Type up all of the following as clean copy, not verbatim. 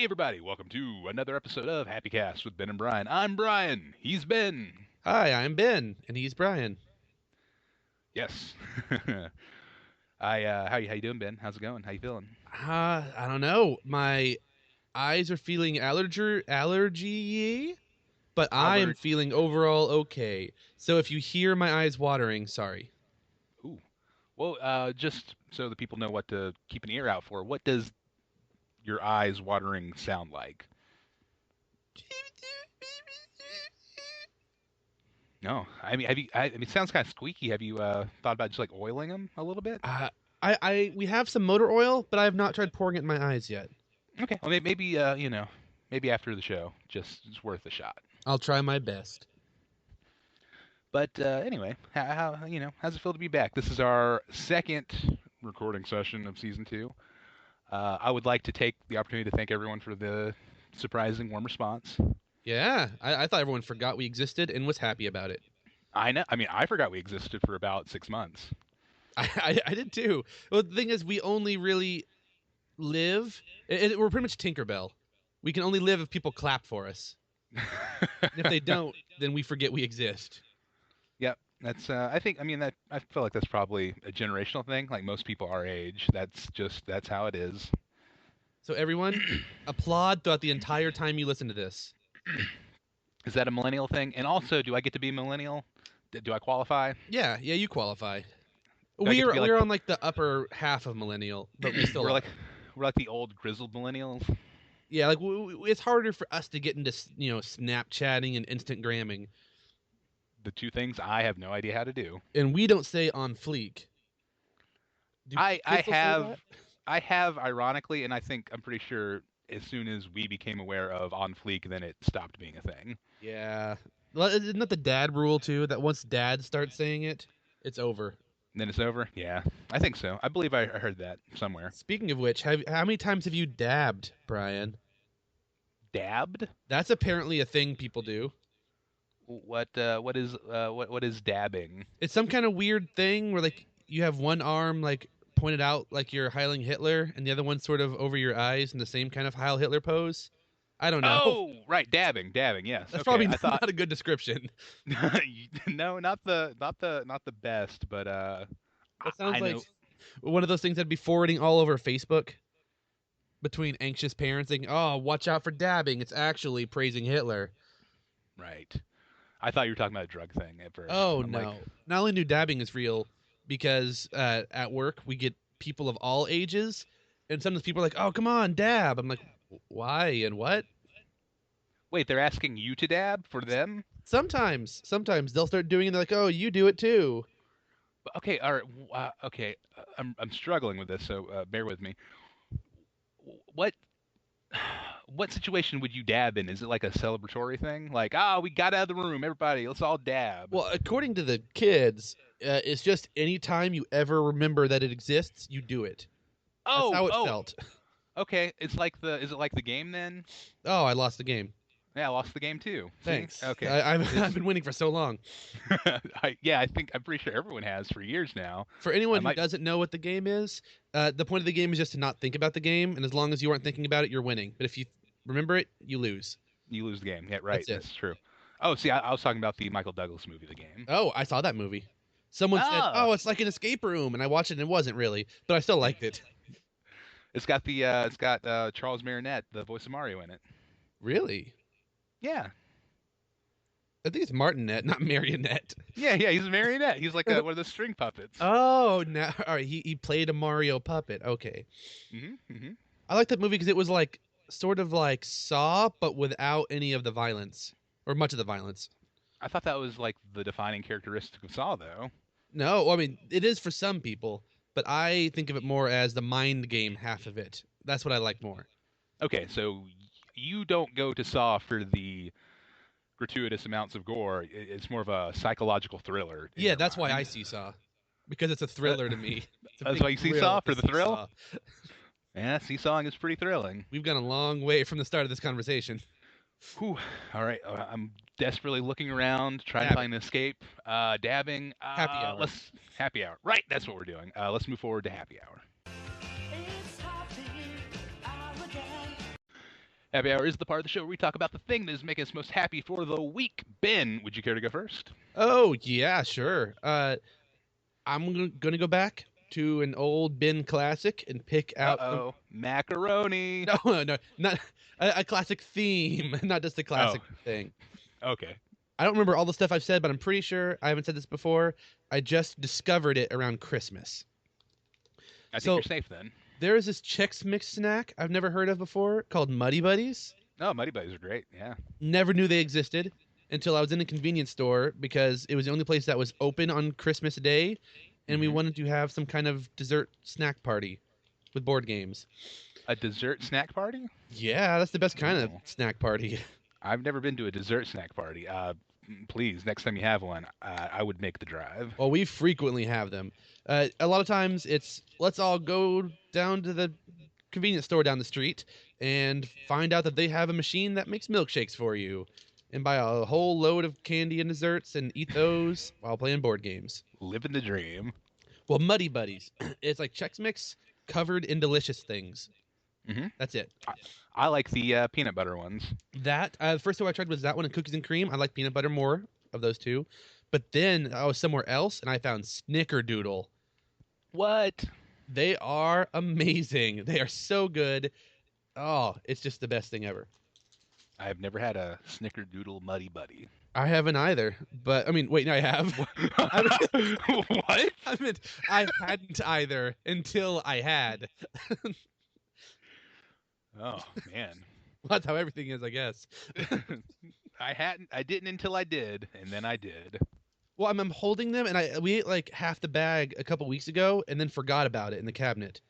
Hey everybody, welcome to another episode of HappyCast with Ben and Brian. I'm Brian. He's Ben. Hi, I'm Ben, and he's Brian. Yes. How you doing, Ben? How's it going? How you feeling? I don't know. My eyes are feeling allergy, but I am Aller. feeling overall okay. So if you hear my eyes watering, sorry. Ooh. Well, just so the people know what to keep an ear out for. What does your eyes watering sound like? No, I mean, have you? I mean, it sounds kind of squeaky. Have you thought about just like oiling them a little bit? Uh, we have some motor oil, but I have not tried pouring it in my eyes yet. Okay. Well, maybe maybe after the show, just it's worth a shot. I'll try my best. But anyway, how's it feel to be back? This is our second recording session of season two. I would like to take the opportunity to thank everyone for the surprising warm response. Yeah, I thought everyone forgot we existed and was happy about it. I know. I mean, I forgot we existed for about 6 months. I did too. Well, the thing is, we only really live. We're pretty much Tinkerbell. We can only live if people clap for us. And if they don't, then we forget we exist. Yep, that's. I think. I mean, that. I feel like that's probably a generational thing. Like most people our age, that's how it is. So everyone, applaud throughout the entire time you listen to this. Is that a millennial thing? And also, do I get to be a millennial? Do I qualify? Yeah, you qualify. Do I get to be like We're on like the upper half of millennial, but we still we're are. like we're like the old grizzled millennials? Yeah, like it's harder for us to get into Snapchatting and instant gramming, The two things I have no idea how to do. and we don't say on fleek. Do I I kids still say have that? I have ironically, and I think I'm pretty sure as soon as we became aware of on fleek, then it stopped being a thing. Yeah. Well, isn't that the dad rule too? That once dad starts saying it, it's over. And then it's over. Yeah, I think so. I believe I heard that somewhere. Speaking of which, how many times have you dabbed, Brian? Dabbed? That's apparently a thing people do. What is dabbing? It's some kind of weird thing where like you have one arm like pointed out like you're Heiling Hitler, and the other one sort of over your eyes in the same kind of Heil Hitler pose. I don't know. Oh, right, dabbing. Yes. That's Okay. probably I thought not a good description. no, not the best, but That I sounds like know. one of those things that'd be forwarding all over Facebook between anxious parents saying, "Oh, watch out for dabbing. It's actually praising Hitler." Right. I thought you were talking about a drug thing at first. Oh I'm like, no! Not only do dabbing is real because at work we get people of all ages, and sometimes people are like, "Oh, come on, dab." I'm like, "Why and what?" wait, they're asking you to dab for them? Sometimes they'll start doing it. And they're like, "Oh, you do it too." Okay, all right. Okay, I'm struggling with this, so bear with me. What what situation would you dab in? Is it like a celebratory thing? Like, we got out of the room, everybody, let's all dab. Well, according to the kids, it's just any time you ever remember that it exists, you do it. That's Oh, how it oh, felt. okay. Is it like the game then? Oh, I lost the game. Yeah, I lost the game too. See? Thanks. Okay. I've been winning for so long. Yeah, I'm pretty sure everyone has for years now. For I anyone who might doesn't know what the game is, the point of the game is just to not think about the game, and as long as you aren't thinking about it, you're winning. But if you remember it, you lose. You lose the game. Yeah, right. That's it. That's true. Oh, see, I was talking about the Michael Douglas movie, The Game. Oh, I saw that movie. Someone said, Oh, "Oh, it's like an escape room," and I watched it, and it wasn't really, but I still liked it. it's got Charles Martinet, the voice of Mario, in it. Really? Yeah, I think it's Martinet, not Marionette. yeah. He's a marionette. He's like one of the string puppets. Oh, now all right. He played a Mario puppet. Okay, Hmm. I like that movie because it was like sort of like Saw, but without any of the violence or much of the violence. I thought that was like the defining characteristic of Saw, though. No, well, I mean it is for some people, but I think of it more as the mind game half of it. That's what I like more. Okay, so you don't go to Saw for the gratuitous amounts of gore. It's more of a psychological thriller in Yeah, your that's why I mind. see Saw because it's a Uh, thriller to me. It's a that's big why you see thrill Saw to for the see thrill. Saw. Yeah, seesawing is pretty thrilling. We've gone a long way from the start of this conversation. Whew. All right, I'm desperately looking around, trying to Dabbing, find an escape. Dabbing. happy hour. Let's happy hour. Right, that's what we're doing. Let's move forward to happy hour. It's happy hour again. Happy Hour is the part of the show where we talk about the thing that is making us most happy for the week. Ben, would you care to go first? Oh, yeah, sure. Gonna go back to an old bin classic and pick out some. Uh-oh, macaroni. No, no, not a classic theme, not just a Oh, classic thing. okay. I don't remember all the stuff I've said, but I'm pretty sure I haven't said this before. I just discovered it around Christmas. I think you're So safe then. there is this Chex Mix snack I've never heard of before called Muddy Buddies. Oh, Muddy Buddies are great. Yeah. Never knew they existed until I was in a convenience store because it was the only place that was open on Christmas Day, and we hmm wanted to have some kind of dessert snack party with board games. A dessert snack party? Yeah, that's the best kind of Ooh. snack party. I've never been to a dessert snack party. Please, next time you have one, I would make the drive. Well, we frequently have them. A lot of times it's let's all go down to the convenience store down the street and find out that they have a machine that makes milkshakes for you and buy a whole load of candy and desserts and eat those while playing board games. Living the dream. Well, Muddy Buddies, it's like Chex Mix covered in delicious things. hmm That's it. I like the peanut butter ones. That the first time I tried was that one and cookies and cream. I like peanut butter more of those two. But then I was somewhere else and I found Snickerdoodle. What? They are amazing. They are so good. Oh, it's just the best thing ever. I've never had a Snickerdoodle Muddy Buddy. I haven't either. But I mean, wait, no, I have. What? I meant I hadn't either until I had. Oh man. That's how everything is, I guess. I didn't until I did, and then I did. Well, I'm holding them, and we ate like half the bag a couple weeks ago, and then forgot about it in the cabinet.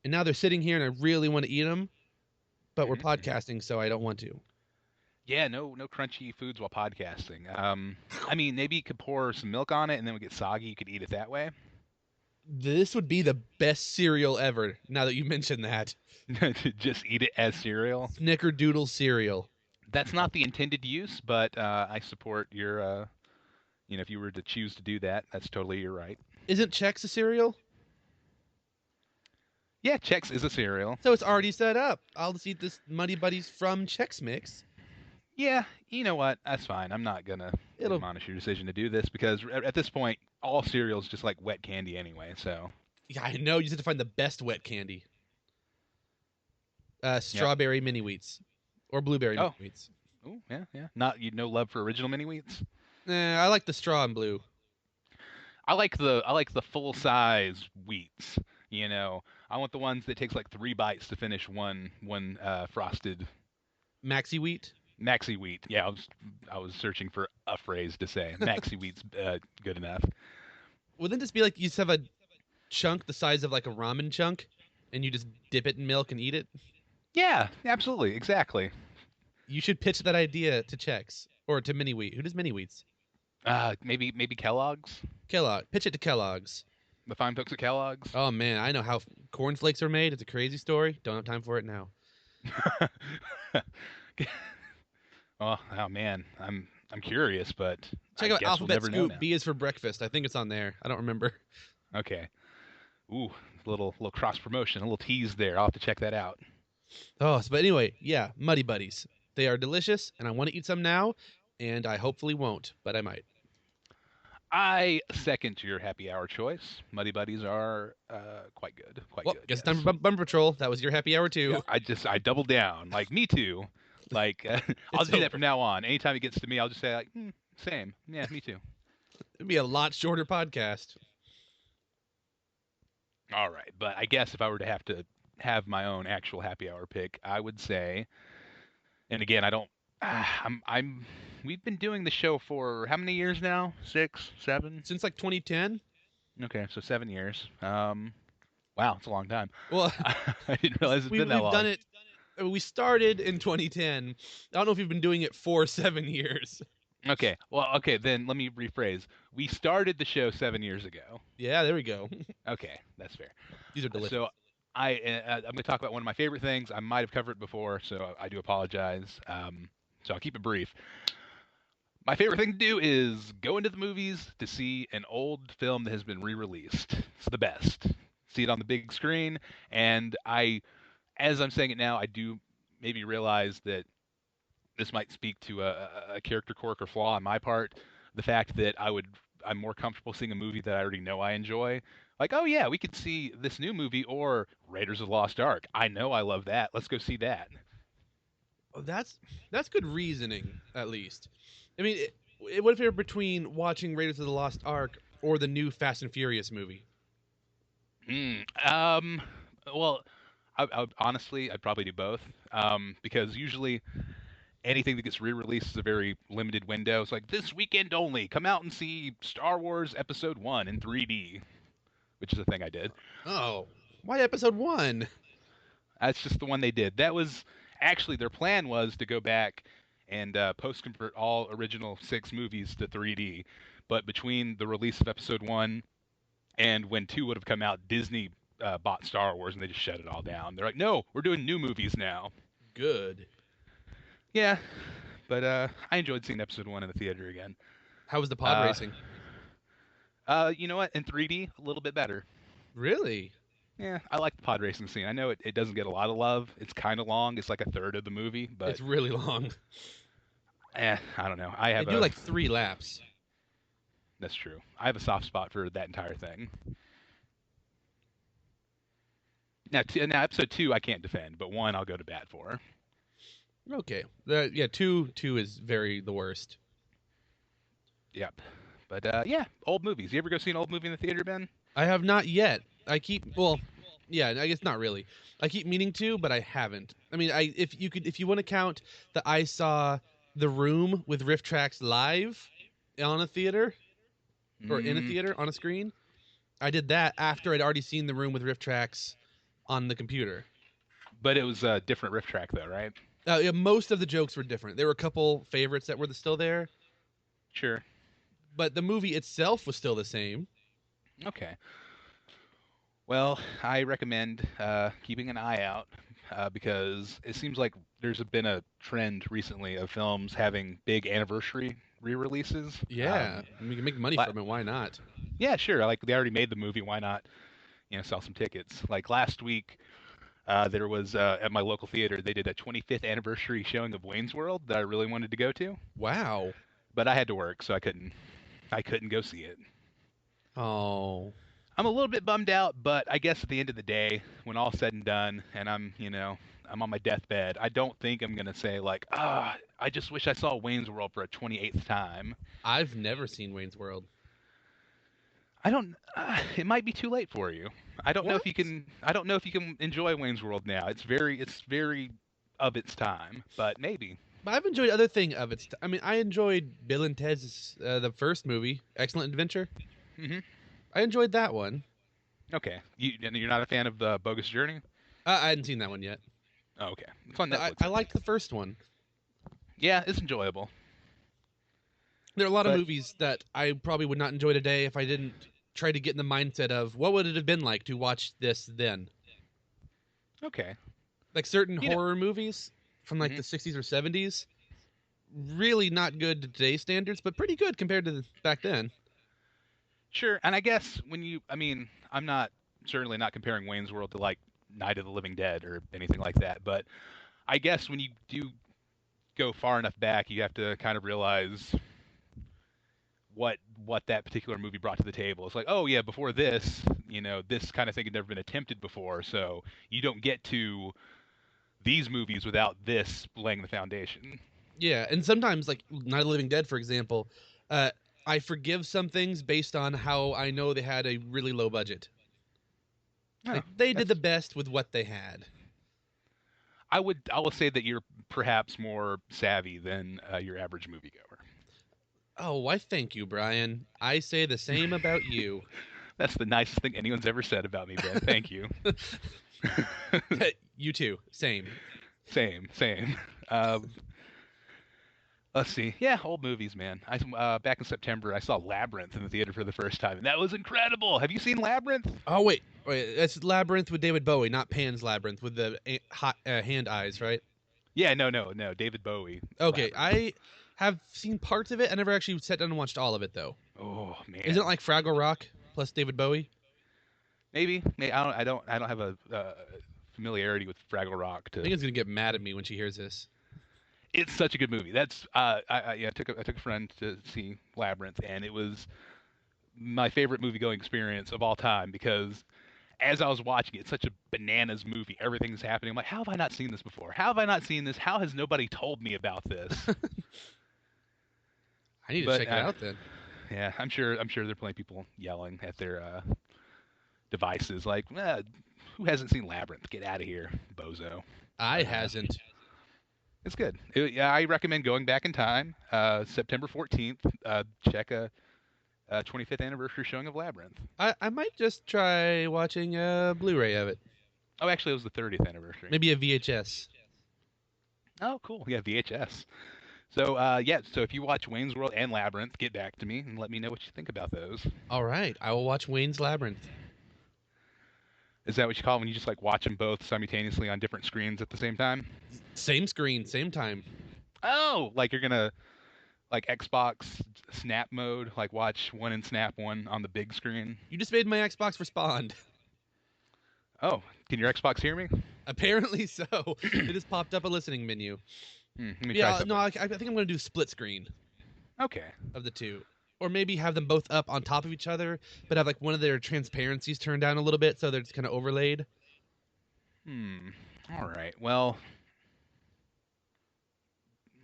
And now they're sitting here, and I really want to eat them, but we're Mhm, mhm. podcasting, so I don't want to. Yeah, no crunchy foods while podcasting. I mean, maybe you could pour some milk on it, and then it would get soggy. You could eat it that way. This would be the best cereal ever. Now that you mention that, Just eat it as cereal. Snickerdoodle cereal. That's not the intended use, but I support your. If you were to choose to do that, that's totally your right. Isn't Chex a cereal? Yeah, Chex is a cereal. So it's already set up. I'll just eat this Muddy Buddies from Chex Mix. Yeah, you know what? That's fine. I'm not gonna It'll. admonish your decision to do this because at this point, all cereal is just like wet candy anyway. So. Yeah, I know. You just have to find the best wet candy. Yep. Strawberry mini wheats or blueberry mini Oh. wheats. Oh, yeah, yeah. Not you no love for original mini wheats. I like the straw and blue. I like the full size wheats. I want the ones that takes like 3 bites to finish one frosted Maxi wheat. maxi wheat. Yeah, I was searching for a phrase to say. Maxi wheat's good enough. Wouldn't this be like you just have a chunk the size of like a ramen chunk, and you just dip it in milk and eat it? Yeah, absolutely, exactly. You should pitch that idea to Chex or to Mini Wheat. Who does Mini Wheats? Maybe Kellogg's. Kellogg. Pitch it to Kellogg's. The fine folks at Kellogg's. Oh man, I know how cornflakes are made. It's a crazy story. Don't have time for it now. Oh man, I'm curious, but Check I out guess we'll Alphabet never know Scoop. now. B is for breakfast. I think it's on there. I don't remember. Okay. Ooh, little cross promotion, a little tease there. I'll have to check that out. Oh, but anyway, yeah, Muddy Buddies. They are delicious, and I want to eat some now, and I hopefully won't, but I might. I second your happy hour choice. Muddy Buddies are quite good. Quite Well, good. guess it's Yes. time for Bumper Patrol. That was your happy hour too. Yeah, I doubled down. Like me too. Like I'll It's do that over. from now on. Anytime it gets to me, I'll just say like, same. Yeah, me too. It'd be a lot shorter podcast. All right, but I guess if I were to have my own actual happy hour pick, I would say, and again, I don't. I'm. We've been doing the show for how many years now? 6, 7? Since like 2010. Okay, so 7 years. Wow, it's a long time. Well, I didn't realize it's we've been that long. done it. We started in 2010. I don't know if we've been doing it for 7 years. Okay, well, okay, then let me rephrase. We started the show 7 years ago. Yeah, there we go. Okay, that's fair. These are delicious. So I'm going to talk about one of my favorite things. I might have covered it before, so I do apologize. So I'll keep it brief. My favorite thing to do is go into the movies to see an old film that has been re-released. It's the best. See it on the big screen, and as I'm saying it now, I do maybe realize that this might speak to a character quirk or flaw on my part. The fact that I'm more comfortable seeing a movie that I already know I enjoy. Like, oh yeah, we could see this new movie or Raiders of the Lost Ark. I know I love that. Let's go see that. Oh, that's good reasoning, at least. I mean, what if you're between watching Raiders of the Lost Ark or the new Fast and Furious movie? Mm, well, honestly, I'd probably do both. Because usually anything that gets re-released is a very limited window. It's like this weekend only. Come out and see Star Wars Episode 1 in 3D, which is a thing I did. Oh, why episode 1? That's just the one they did. That was actually their plan was to go back and post convert all original 6 movies to 3D. But between the release of Episode 1 and when 2 would have come out, Disney bought Star Wars and they just shut it all down. They're like, no, we're doing new movies now. Good. Yeah, but I enjoyed seeing Episode 1 in the theater again. How was the pod Uh, racing? You know what? In 3D, a little bit better. Really? Yeah, I like the pod racing scene. I know it doesn't get a lot of love. It's kind of long. It's like a third of the movie, but It's really long. I don't know. They do like 3 laps. That's true. I have a soft spot for that entire thing. Now episode 2 I can't defend, but 1 I'll go to bat for. Okay. Yeah, two is very the worst. Yep. But yeah, old movies. You ever go see an old movie in the theater, Ben? I have not yet. Yeah, I guess not really. I keep meaning to, but I haven't. I mean, if you want to count that I saw The Room with riff tracks live on a theater or in a theater on a screen, I did that after I'd already seen The Room with riff tracks on the computer. But it was a different riff track, though, right? Yeah, most of the jokes were different. There were a couple favorites that were still there, Sure. but the movie itself was still the same. Okay. Well, I recommend keeping an eye out because it seems like there's been a trend recently of films having big anniversary re-releases. Yeah, we can make money from it. Why not? Yeah, sure. Like they already made the movie. Why not, sell some tickets? Like last week, there was at my local theater they did a 25th anniversary showing of Wayne's World that I really wanted to go to, Wow. but I had to work, so I couldn't. I couldn't go see it. Oh. I'm a little bit bummed out, but I guess at the end of the day, when all's said and done, and I'm on my deathbed, I don't think I'm gonna say like, I just wish I saw Wayne's World for a 28th time. I've never seen Wayne's World. I don't. It might be too late for you. I don't know What? if you can. I don't know if you can enjoy Wayne's World now. It's very of its time, but maybe. But I've enjoyed other thing of it. I mean, I enjoyed Bill and Ted's the first movie, Excellent Adventure. Hmm. I enjoyed that one. Okay. You're not a fan of Bogus Journey? I hadn't seen that one yet. Oh, okay. It's on But Netflix. I liked the first one. Yeah, it's enjoyable. There are a lot of But- movies that I probably would not enjoy today if I didn't try to get in the mindset of what would it have been like to watch this then. Okay. Like certain You know- horror movies from like Mhm. the 60s or 70s, really not good to today's standards, but pretty good compared to back then. Sure, and I guess I'm not certainly not comparing Wayne's World to like Night of the Living Dead or anything like that, but I guess when you do go far enough back, you have to kind of realize what that particular movie brought to the table. It's like, oh yeah, before this, this kind of thing had never been attempted before, so you don't get to these movies without this laying the foundation. Yeah, and sometimes like Night of the Living Dead, for example, I forgive some things based on how I know they had a really low budget. Like, they did the best with what they had. I will say that you're perhaps more savvy than your average moviegoer. Oh, why thank you, Brian. I say the same about you. That's the nicest thing anyone's ever said about me, Ben. Thank you. You too. Same. Same. Let's see. Yeah, old movies, man. Back in September, I saw Labyrinth in the theater for the first time, and that was incredible. Have you seen Labyrinth? Oh, wait. That's Labyrinth with David Bowie, not Pan's Labyrinth with the hot hand eyes, right? Yeah, no. David Bowie. Okay, Labyrinth. I have seen parts of it. I never actually sat down and watched all of it, though. Oh man. Isn't it like Fraggle Rock plus David Bowie? Maybe. I don't have a familiarity with Fraggle Rock to. Megan's gonna get mad at me when she hears this. It's such a good movie. That's I took a friend to see Labyrinth, and it was my favorite movie going experience of all time because as I was watching it, it's such a bananas movie. Everything's happening. I'm like, how have I not seen this before? How have I not seen this? How has nobody told me about this? I need to check it out then. Yeah, I'm sure there are plenty of people yelling at their devices like, who hasn't seen Labyrinth? Get out of here, bozo. I hasn't. It's good. Yeah, I recommend going back in time. September 14th. Check a 25th anniversary showing of Labyrinth. I might just try watching a Blu-ray of it. Oh, actually, it was the 30th anniversary. Maybe a VHS. Oh, cool. Yeah, VHS. So, so if you watch Wayne's World and Labyrinth, get back to me and let me know what you think about those. All right, I will watch Wayne's Labyrinth. Is that what you call it when you just like watch them both simultaneously on different screens at the same time? Same screen, same time. Oh, like you're gonna like Xbox Snap mode, like watch one in Snap, one on the big screen. You just made my Xbox respond. Oh, can your Xbox hear me? Apparently so. It just popped up a listening menu. Let me try Yeah, something. no, I think I'm going to do split screen Okay. of the two. Or maybe have them both up on top of each other, but have like one of their transparencies turned down a little bit so they're just kind of overlaid. All right. Well,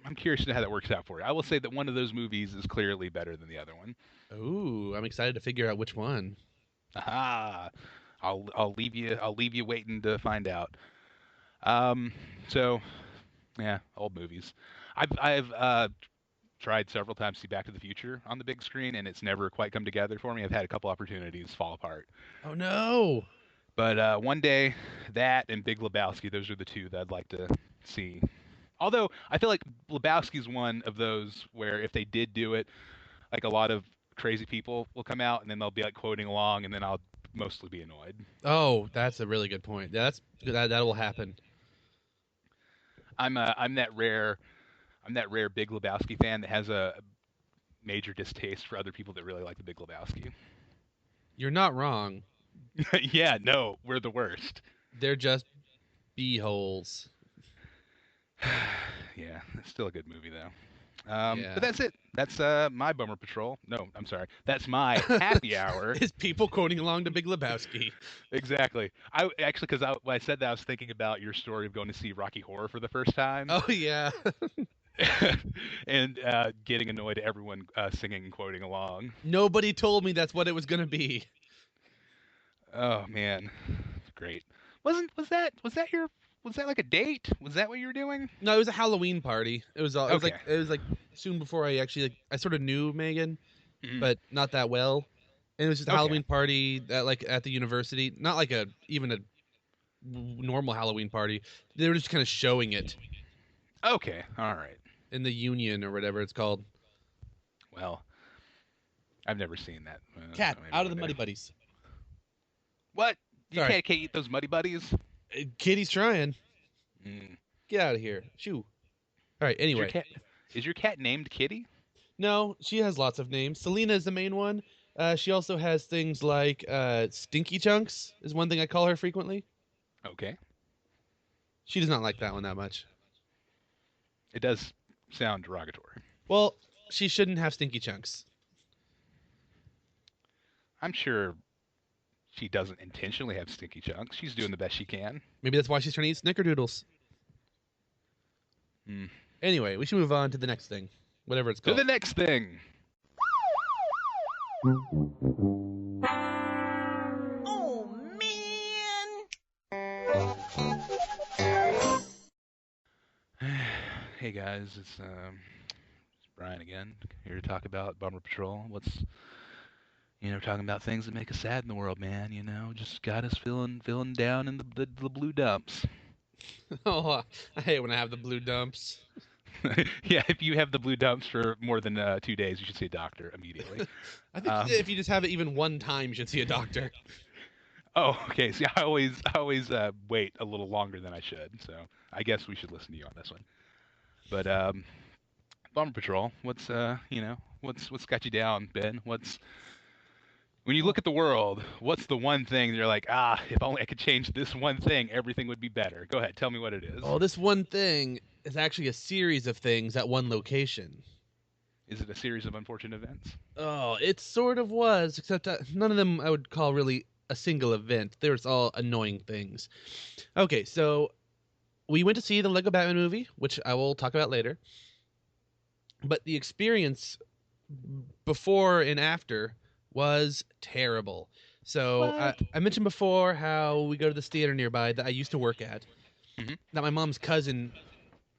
I'm curious to know how that works out for you. I will say that one of those movies is clearly better than the other one. Ooh, I'm excited to figure out which one. Aha! I'll leave you waiting to find out. So yeah, old movies. I've tried several times to see Back to the Future on the big screen, and it's never quite come together for me. I've had a couple opportunities fall apart. Oh no! But one day, that and Big Lebowski, those are the two that I'd like to see. Although I feel like Lebowski's one of those where if they did do it, like a lot of crazy people will come out and then they'll be like quoting along, and then I'll mostly be annoyed. Oh, that's a really good point. Yeah, that will happen. I'm that rare Big Lebowski fan that has a major distaste for other people that really like the Big Lebowski. You're not wrong. Yeah, no, we're the worst. They're just b-holes. Yeah, it's still a good movie though. Yeah. But that's it. That's my Bummer Patrol. No, I'm sorry. That's my happy hour. Is people quoting along to Big Lebowski. Exactly. I actually, because when I said that, I was thinking about your story of going to see Rocky Horror for the first time. Oh yeah. And getting annoyed at everyone singing and quoting along. Nobody told me that's what it was gonna be. Oh man, great. Was that like a date? Was that what you were doing? No, it was a Halloween party. It was Okay. it was like soon before I actually I sort of knew Megan, Mhm. but not that well. And it was just a Okay. Halloween party at the university, not like even a normal Halloween party. They were just kind of showing it Okay, all right. in the Union or whatever it's called. Well, I've never seen that. Cat, so maybe out of the one Muddy day. Buddies. What? You Sorry. can't eat those Muddy Buddies? Kitty's trying. Mm. Get out of here. Shoo. All right, anyway. Is your cat named Kitty? No, she has lots of names. Selena is the main one. She also has things like Stinky Chunks is one thing I call her frequently. Okay. She does not like that one that much. It does sound derogatory. Well, she shouldn't have Stinky Chunks. I'm sure she doesn't intentionally have stinky chunks. She's doing the best she can. Maybe that's why she's trying to eat Snickerdoodles. Hmm. Anyway, we should move on to the next thing. Whatever it's To called. the next thing. Oh, man! Hey guys, it's Brian again, here to talk about Bummer Patrol. Talking about things that make us sad in the world, man. Just got us feeling down in the blue dumps. Oh, I hate when I have the blue dumps. Yeah, if you have the blue dumps for more than 2 days, you should see a doctor immediately. I think if you just have it even one time, you should see a doctor. Oh, okay. See, I always wait a little longer than I should, so I guess we should listen to you on this one. But Bummer Patrol, what's got you down, Ben? When you look at the world, what's the one thing that you're like, if only I could change this one thing, everything would be better. Go ahead, tell me what it is. Oh, this one thing is actually a series of things at one location. Is it a series of unfortunate events? Oh, it sort of was, except none of them I would call really a single event. They were all annoying things. Okay, so we went to see the Lego Batman movie, which I will talk about later. But the experience before and after was terrible. So What? I mentioned before how we go to this theater nearby that I used to work at. Mhm. That my mom's cousin,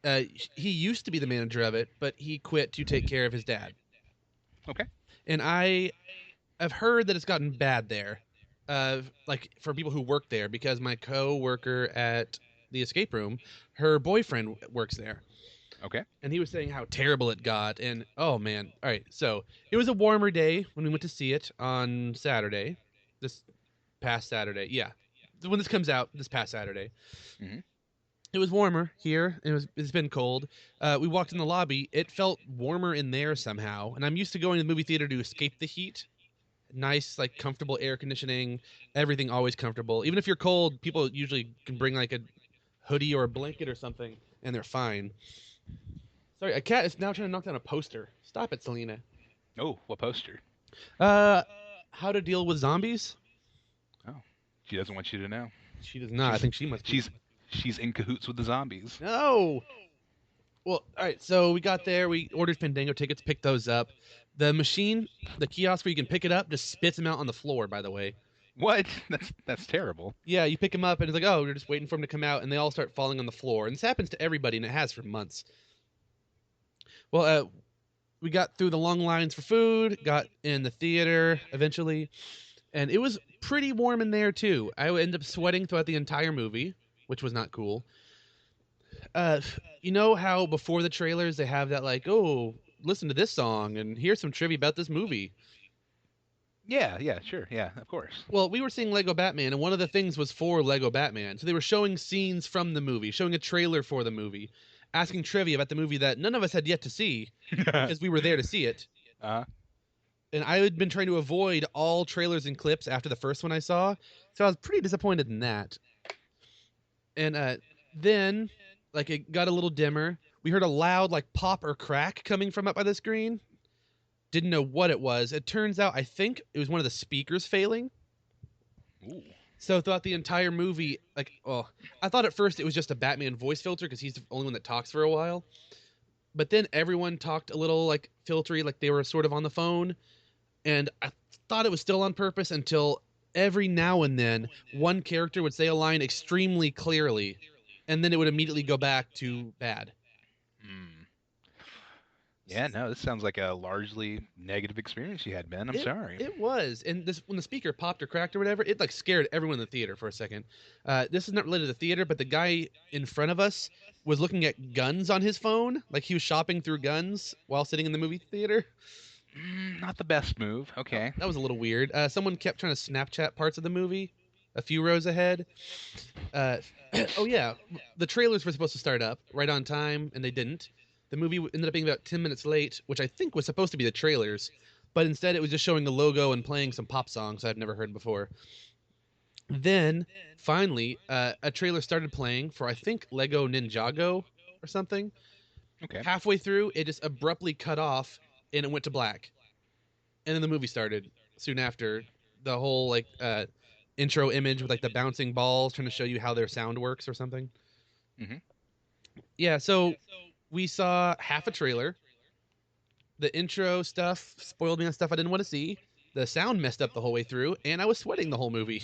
he used to be the manager of it, but he quit to take care of his dad. Okay. And I've heard that it's gotten bad there, like for people who work there, because my co-worker at the escape room, her boyfriend works there. Okay. And he was saying how terrible it got. And oh man, all right. So it was a warmer day when we went to see it on Saturday, this past Saturday. Yeah, when this comes out, this past Saturday. Mhm. It was warmer here. It's been cold. We walked in the lobby. It felt warmer in there somehow. And I'm used to going to the movie theater to escape the heat. Nice, like comfortable air conditioning. Everything always comfortable. Even if you're cold, people usually can bring like a hoodie or a blanket or something, and they're fine. Sorry, a cat is now trying to knock down a poster. Stop it, Selena. Oh, what poster? Uh, how to deal with zombies? Oh, she doesn't want you to know. She does not. I She's think she must be. she's in cahoots with the zombies. No. Well, all right. So we got there. We ordered Fandango tickets. Picked those up. The machine, the kiosk where you can pick it up, just spits them out on the floor. By the way. What? That's terrible. Yeah, you pick them up and it's like, oh, we're just waiting for them to come out, and they all start falling on the floor. And this happens to everybody, and it has for months. Well, we got through the long lines for food, got in the theater eventually, and it was pretty warm in there too. I ended up sweating throughout the entire movie, which was not cool. Uh, you know how before the trailers they have that like, oh, listen to this song and here's some trivia about this movie. Yeah, sure. Yeah, of course. Well, we were seeing Lego Batman, and one of the things was for Lego Batman. So they were showing scenes from the movie, showing a trailer for the movie, asking trivia about the movie that none of us had yet to see because we were there to see it. Uh, And I had been trying to avoid all trailers and clips after the first one I saw, so I was pretty disappointed in that. And then, like, it got a little dimmer. We heard a loud, like, pop or crack coming from up by the screen. Didn't know what it was. It turns out, I think it was one of the speakers failing. ooh. So throughout the entire movie, like, oh, I thought at first it was just a Batman voice filter because he's the only one that talks for a while. But then everyone talked a little, like, filtery, like they were sort of on the phone. And I thought it was still on purpose until every now and then one character would say a line extremely clearly, and then it would immediately go back to bad. Hmm. Yeah, no, this sounds like a largely negative experience you had, Ben. I'm sorry. It was, and this when the speaker popped or cracked or whatever, it like scared everyone in the theater for a second. This is not related to the theater, but the guy in front of us was looking at guns on his phone, like he was shopping through guns while sitting in the movie theater. Not the best move. Okay. That was a little weird. Someone kept trying to Snapchat parts of the movie, a few rows ahead. Uh, oh yeah, the trailers were supposed to start up right on time, and they didn't. The movie ended up being about 10 minutes late, which I think was supposed to be the trailers, but instead it was just showing the logo and playing some pop songs I've never heard before. Then, finally, a trailer started playing for, I think, Lego Ninjago or something. Okay. Halfway through, it just abruptly cut off, and it went to black. And then the movie started soon after. The whole, like, intro image with, like, the bouncing balls trying to show you how their sound works or something. Mhm. Yeah, so we saw half a trailer. The intro stuff spoiled me on stuff I didn't want to see. The sound messed up the whole way through, and I was sweating the whole movie.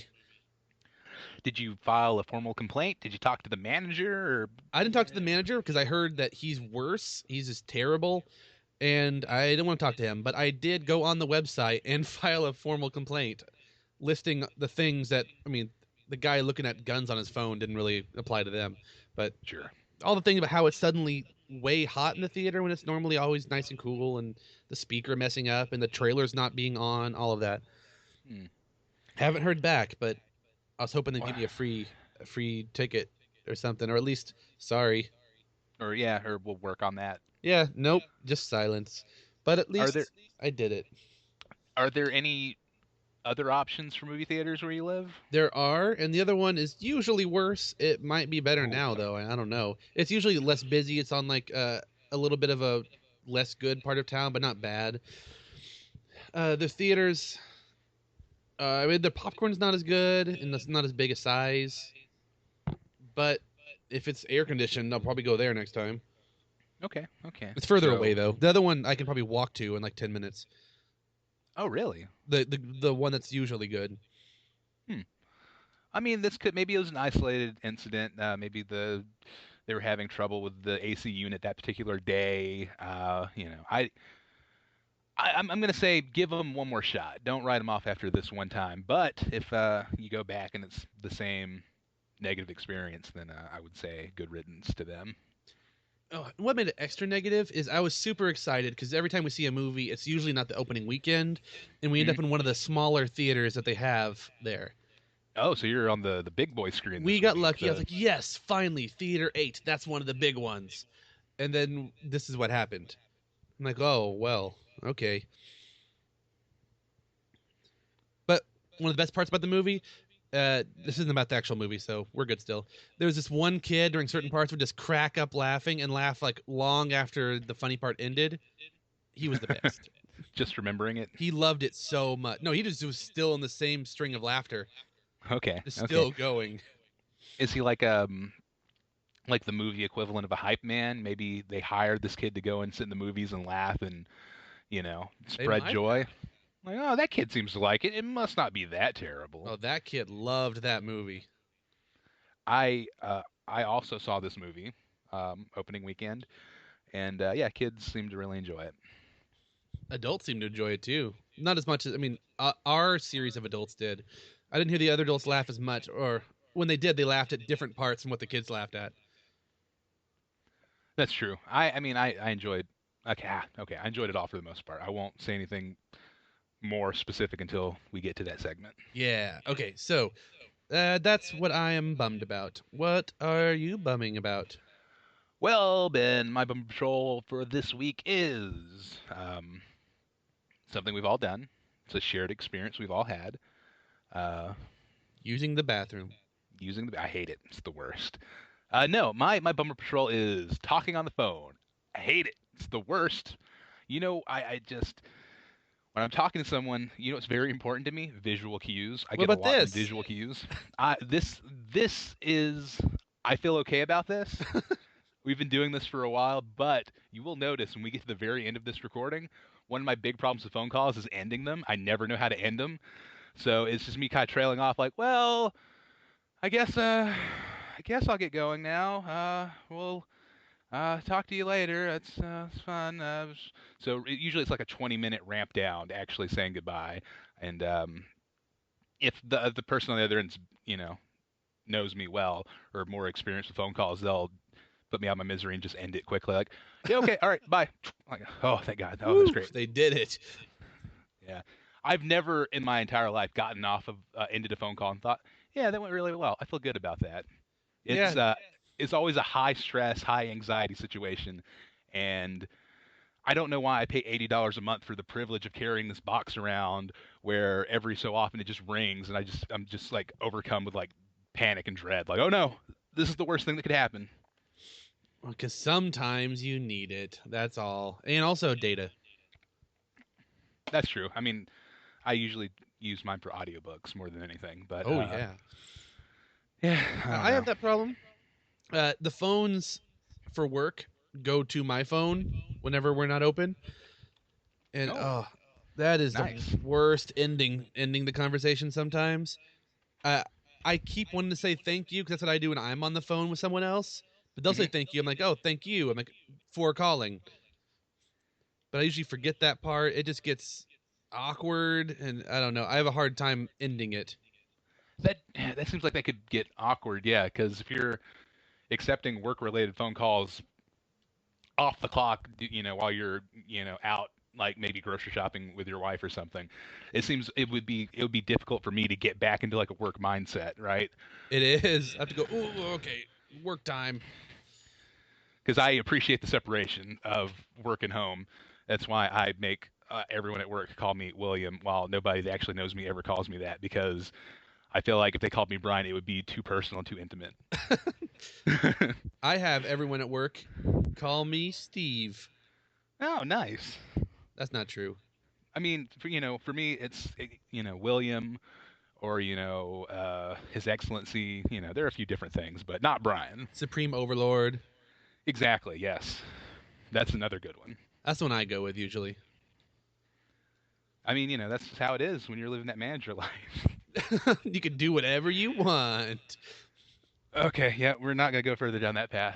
Did you file a formal complaint? Did you talk to the manager? Or I didn't talk to the manager because I heard that he's worse. He's just terrible, and I didn't want to talk to him. But I did go on the website and file a formal complaint listing the things that, I mean, the guy looking at guns on his phone didn't really apply to them. But sure. all the things about how it's suddenly way hot in the theater when it's normally always nice and cool, and the speaker messing up and the trailers not being on, all of that. Hmm. Haven't heard back, but I was hoping they'd give me a free ticket or something, or at least sorry. Or yeah, or we'll work on that. Yeah, nope, just silence. But at Are least there I did it. are there any other options for movie theaters where you live? There are, and the other one is usually worse. It might be better Ooh. now, though. I don't know. It's usually less busy. It's on like a little bit of a less good part of town, but not bad. The theaters, I mean, the popcorn's not as good and it's not as big a size. But if it's air conditioned, I'll probably go there next time. Okay, okay. It's further away So, though. The other one I can probably walk to in like 10 minutes. oh really? The one that's usually good. Hmm. I mean, this could maybe it was an isolated incident. Maybe they were having trouble with the AC unit that particular day. I'm gonna say give them one more shot. Don't write them off after this one time. But if you go back and it's the same negative experience, then I would say good riddance to them. Oh, what made it extra negative is I was super excited because every time we see a movie, it's usually not the opening weekend, and we end Mhm. up in one of the smaller theaters that they have there. Oh, so you're on the big boy screen. We This got week. lucky. I was like, yes, finally, Theater 8. That's one of the big ones. And then this is what happened. I'm like, oh, well, okay. But one of the best parts about the movie, this isn't about the actual movie, so we're good still. There was this one kid during certain parts would just crack up laughing and laugh like long after the funny part ended. He was the best. Just remembering it. He loved it so much. No, he just was still in the same string of laughter. Okay, Just okay. still going. Is he like the movie equivalent of a hype man? Maybe they hired this kid to go and sit in the movies and laugh and They spread might joy. have. Like, oh, that kid seems to like it. It must not be that terrible. Oh, that kid loved that movie. I also saw this movie opening weekend, and yeah, kids seem to really enjoy it. Adults seem to enjoy it too. Not as much as, I mean, our series of adults did. I didn't hear the other adults laugh as much, or when they did, they laughed at different parts from what the kids laughed at. That's true. I enjoyed. Okay, okay, I enjoyed it all for the most part. I won't say anything more specific until we get to that segment. Yeah. Okay. So that's what I am bummed about. What are you bumming about? Well, Ben, my bumper patrol for this week is something we've all done. It's a shared experience we've all had. Uh, Using the bathroom. I hate it. It's the worst. No, my bumper patrol is talking on the phone. I hate it. It's the worst. I just when I'm talking to someone, it's very important to me. Visual cues. I What get a about lot from this? visual cues. This is. I feel okay about this. We've been doing this for a while, but you will notice when we get to the very end of this recording, one of my big problems with phone calls is ending them. I never know how to end them. So it's just me kind of trailing off like, well, I guess I'll get going now. We'll talk to you later. It's fun. So usually it's like a 20-minute ramp down to actually saying goodbye. And if the person on the other end, knows me well or more experienced with phone calls, they'll put me out of my misery and just end it quickly. Like, yeah, okay, all right, bye. Like, oh, thank God. Oh, that's Woo, great. they did it. Yeah, I've never in my entire life gotten off of ended a phone call and thought, yeah, that went really well. I feel good about that. Yeah, It's always a high stress, high anxiety situation, and I don't know why I pay $80 a month for the privilege of carrying this box around where every so often it just rings and I'm just like overcome with like panic and dread. Like, oh no, this is the worst thing that could happen. because sometimes you need it. That's all. And also data. That's true. I mean, I usually use mine for audiobooks more than anything, but Oh, yeah. yeah, I don't I have know. that problem. The phones for work go to my phone whenever we're not open. And Oh, oh, that is the nice. worst ending the conversation sometimes. Uh, I keep wanting to say thank you because that's what I do when I'm on the phone with someone else. But they'll say Mhm. thank you. I'm like, oh, thank you. I'm like, for calling. But I usually forget that part. It just gets awkward, and I don't know. I have a hard time ending it. That seems like that could get awkward, yeah, because if you're accepting work-related phone calls off the clock, while you're, out like maybe grocery shopping with your wife or something, it seems it would be difficult for me to get back into like a work mindset, right? It is. I have to go. Oh, okay. Work time. Because I appreciate the separation of work and home. That's why I make everyone at work call me William, while nobody that actually knows me ever calls me that, because I feel like if they called me Brian, it would be too personal and too intimate. I have everyone at work call me Steve. Oh, nice. That's not true. I mean, for me, it's William, or His Excellency. There are a few different things, but not Brian. Supreme Overlord. Exactly. Yes, that's another good one. That's the one I go with usually. I mean, that's just how it is when you're living that manager life. You can do whatever you want. Okay, yeah, we're not gonna go further down that path.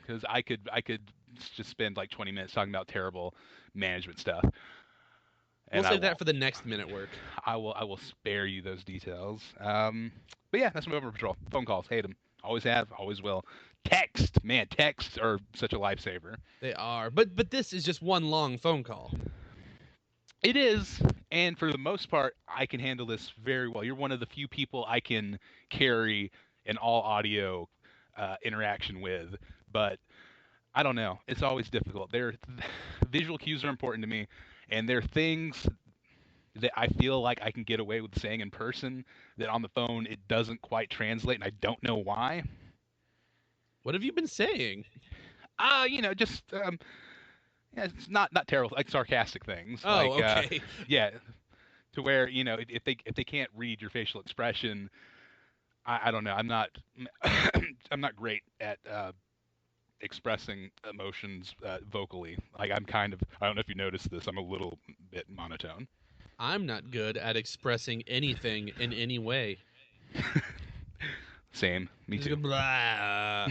Because I could just spend like 20 minutes talking about terrible management stuff. We'll And I save that won't. for the next minute work. I will spare you those details. But yeah, that's my Over Patrol. Phone calls, hate them. Always have, always will. Text, man, texts are such a lifesaver. They are. But this is just one long phone call. It is, and for the most part, I can handle this very well. You're one of the few people I can carry an all audio interaction with, but I don't know. It's always difficult. Visual cues are important to me, and there are things that I feel like I can get away with saying in person that on the phone it doesn't quite translate, and I don't know why. What have you been saying? Just yeah, it's not terrible, like sarcastic things. Oh, like, okay. Yeah, to where if they can't read your facial expression, I don't know. I'm not I'm not great at expressing emotions vocally. Like I don't know if you noticed this. I'm a little bit monotone. I'm not good at expressing anything in any way. Same. Me Just too. go, blah.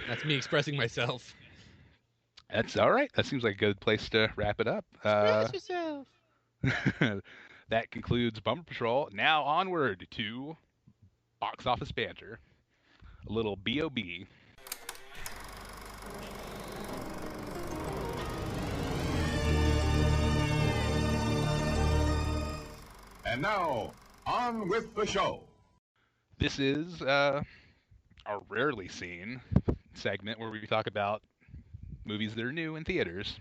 That's me expressing myself. That's all right. That seems like a good place to wrap it up. Express yourself. That concludes Bumper Patrol. Now onward to Box Office Banter. A little B.O.B. And now, on with the show. This is a rarely seen segment where we talk about movies that are new in theaters.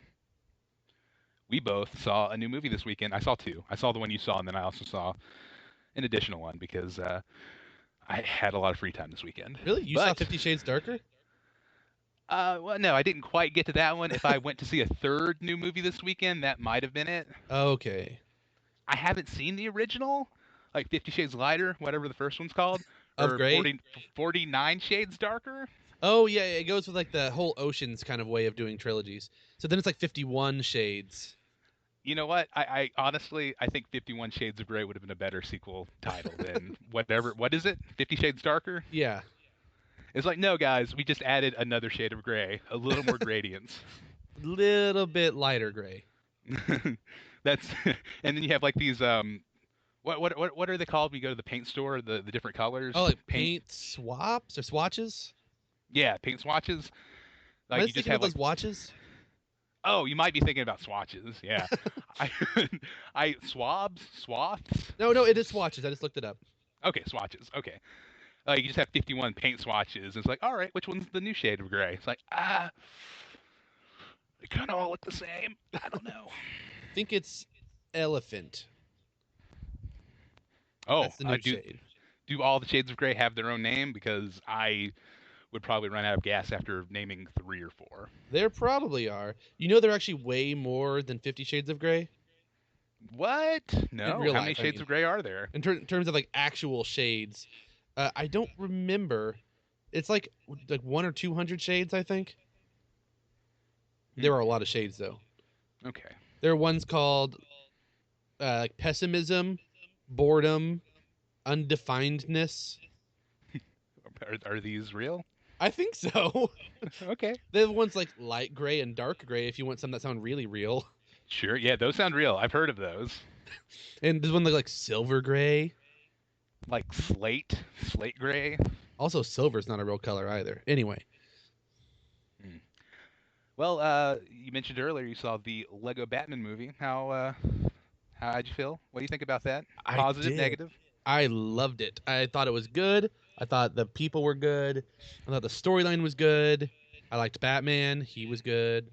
We both saw a new movie this weekend. I saw two. I saw the one you saw, and then I also saw an additional one because I had a lot of free time this weekend. Really? You saw 50 Shades Darker? Well, no, I didn't quite get to that one. If I went to see a third new movie this weekend, that might have been it. Okay. I haven't seen the original, like 50 Shades Lighter, whatever the first one's called. Of or Grey? 49 Shades Darker. Oh, yeah, it goes with like the whole Oceans kind of way of doing trilogies. So then it's like 51 Shades. You know what? I honestly, I think 51 Shades of Grey would have been a better sequel title than whatever. What is it? 50 Shades Darker? Yeah. It's like, no, guys, we just added another shade of gray, a little more gradients. Little bit lighter gray. That's, and then you have like these what are they called when you go to the paint store? The different colors. Oh, like paint swaps or swatches? Yeah, paint swatches. Like Am I you just thinking have of like those watches? Oh, you might be thinking about swatches. Yeah, I swaths. No, it is swatches. I just looked it up. Okay, swatches. Okay. You just have 51 paint swatches. It's like, all right, which one's the new shade of gray? It's like, they kind of all look the same. I don't know. I think it's elephant. Oh, That's the new shade. Do all the shades of gray have their own name? Because I would probably run out of gas after naming 3 or 4. There probably are. You know, there are actually way more than 50 Shades of Grey. What? No. real How life, many I shades mean. of gray are there? In terms of like actual shades, I don't remember. It's like 1 or 200 shades, I think. There are a lot of shades though. Okay. There are ones called like pessimism, boredom, undefinedness. Are these real? I think so. Okay. They have ones like light gray and dark gray if you want some that sound really real. Sure. Yeah, those sound real. I've heard of those. And there's one like silver gray. Like slate gray. Also, silver's not a real color either. Anyway. Well, you mentioned earlier you saw the Lego Batman movie. How'd you feel? What do you think about that? I Positive, did. negative? I loved it. I thought it was good. I thought the people were good. I thought the storyline was good. I liked Batman. He was good.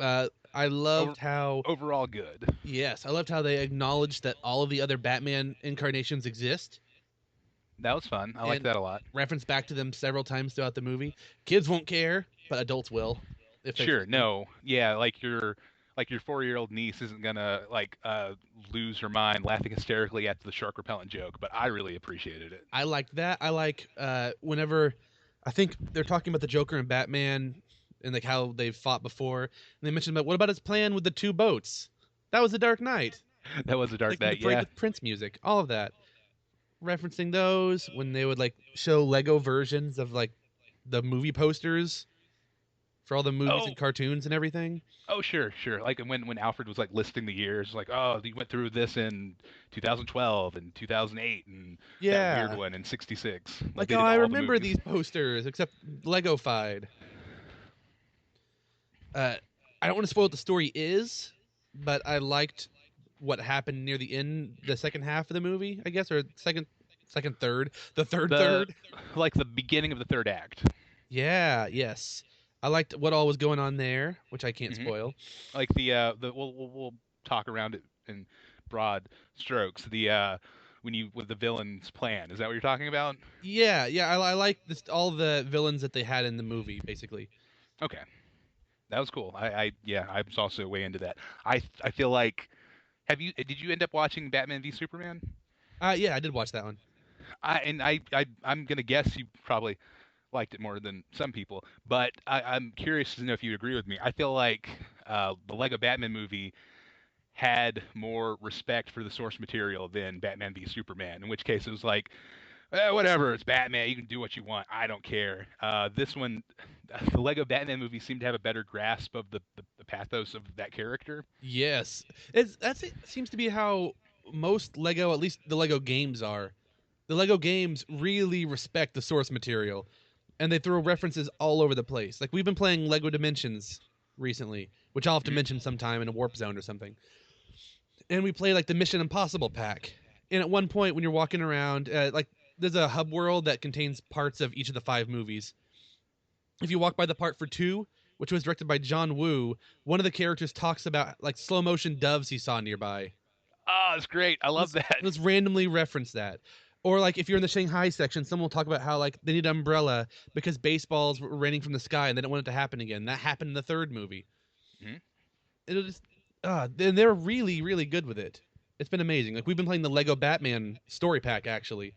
I Over, loved how overall good. yes, I loved how they acknowledged that all of the other Batman incarnations exist That was fun. I liked and that a lot. reference back to them several times throughout the movie. Kids won't care, but adults will if they Sure, freaking. no, yeah, like your 4-year-old niece isn't gonna lose her mind laughing hysterically at the shark repellent joke, but I really appreciated it. I like that. I like whenever I think they're talking about the Joker and Batman and like how they've fought before, and they mentioned about what about his plan with the two boats? That was the Dark Knight. That was a dark Like the night, parade yeah. with Prince music, all of that. Referencing those when they would like show Lego versions of like the movie posters for all the movies Oh, and cartoons and everything. oh, sure, sure. Like when Alfred was like listing the years, like, oh, you went through this in 2012 and 2008 and that weird Yeah. one in '66. Like Like, they oh, did I all the remember movies. these posters, except Lego-fied. Uh, I don't want to spoil what the story is, but I liked what happened near the end, the second half of the movie, I guess, or third, the The third. like the beginning of the third act. Yeah, yes. I liked what all was going on there, which I can't Hmm. spoil. Like the we'll talk around it in broad strokes. When you with the villain's plan, is that what you're talking about? Yeah, yeah, I like this all the villains that they had in the movie, basically. Okay, that was cool. I yeah, I was also way into that. I feel like did you end up watching Batman v Superman? Yeah, I did watch that one. I'm gonna guess you probably liked it more than some people, but I'm curious to know if you agree with me. I feel like the Lego Batman movie had more respect for the source material than Batman v Superman. In which case, it was like, whatever, it's Batman. You can do what you want. I don't care. This one, the Lego Batman movie seemed to have a better grasp of the pathos of that character. Yes, it seems to be how most Lego, at least the Lego games, are. The Lego games really respect the source material, and they throw references all over the place. Like we've been playing Lego Dimensions recently, which I'll have to Mhm. mention sometime in a warp zone or something. And we play like the Mission Impossible pack. And at one point, when you're walking around, like there's a hub world that contains parts of each of the five movies. If you walk by the part for two, which was directed by John Woo, one of the characters talks about like slow motion doves he saw nearby. Oh, it's great. I love that. Let's randomly reference that. Or like if you're in the Shanghai section, someone will talk about how like they need an umbrella because baseballs were raining from the sky and they don't want it to happen again. That happened in the third movie. Mhm. It'll just and they're really really good with it. It's been amazing. Like we've been playing the Lego Batman story pack actually,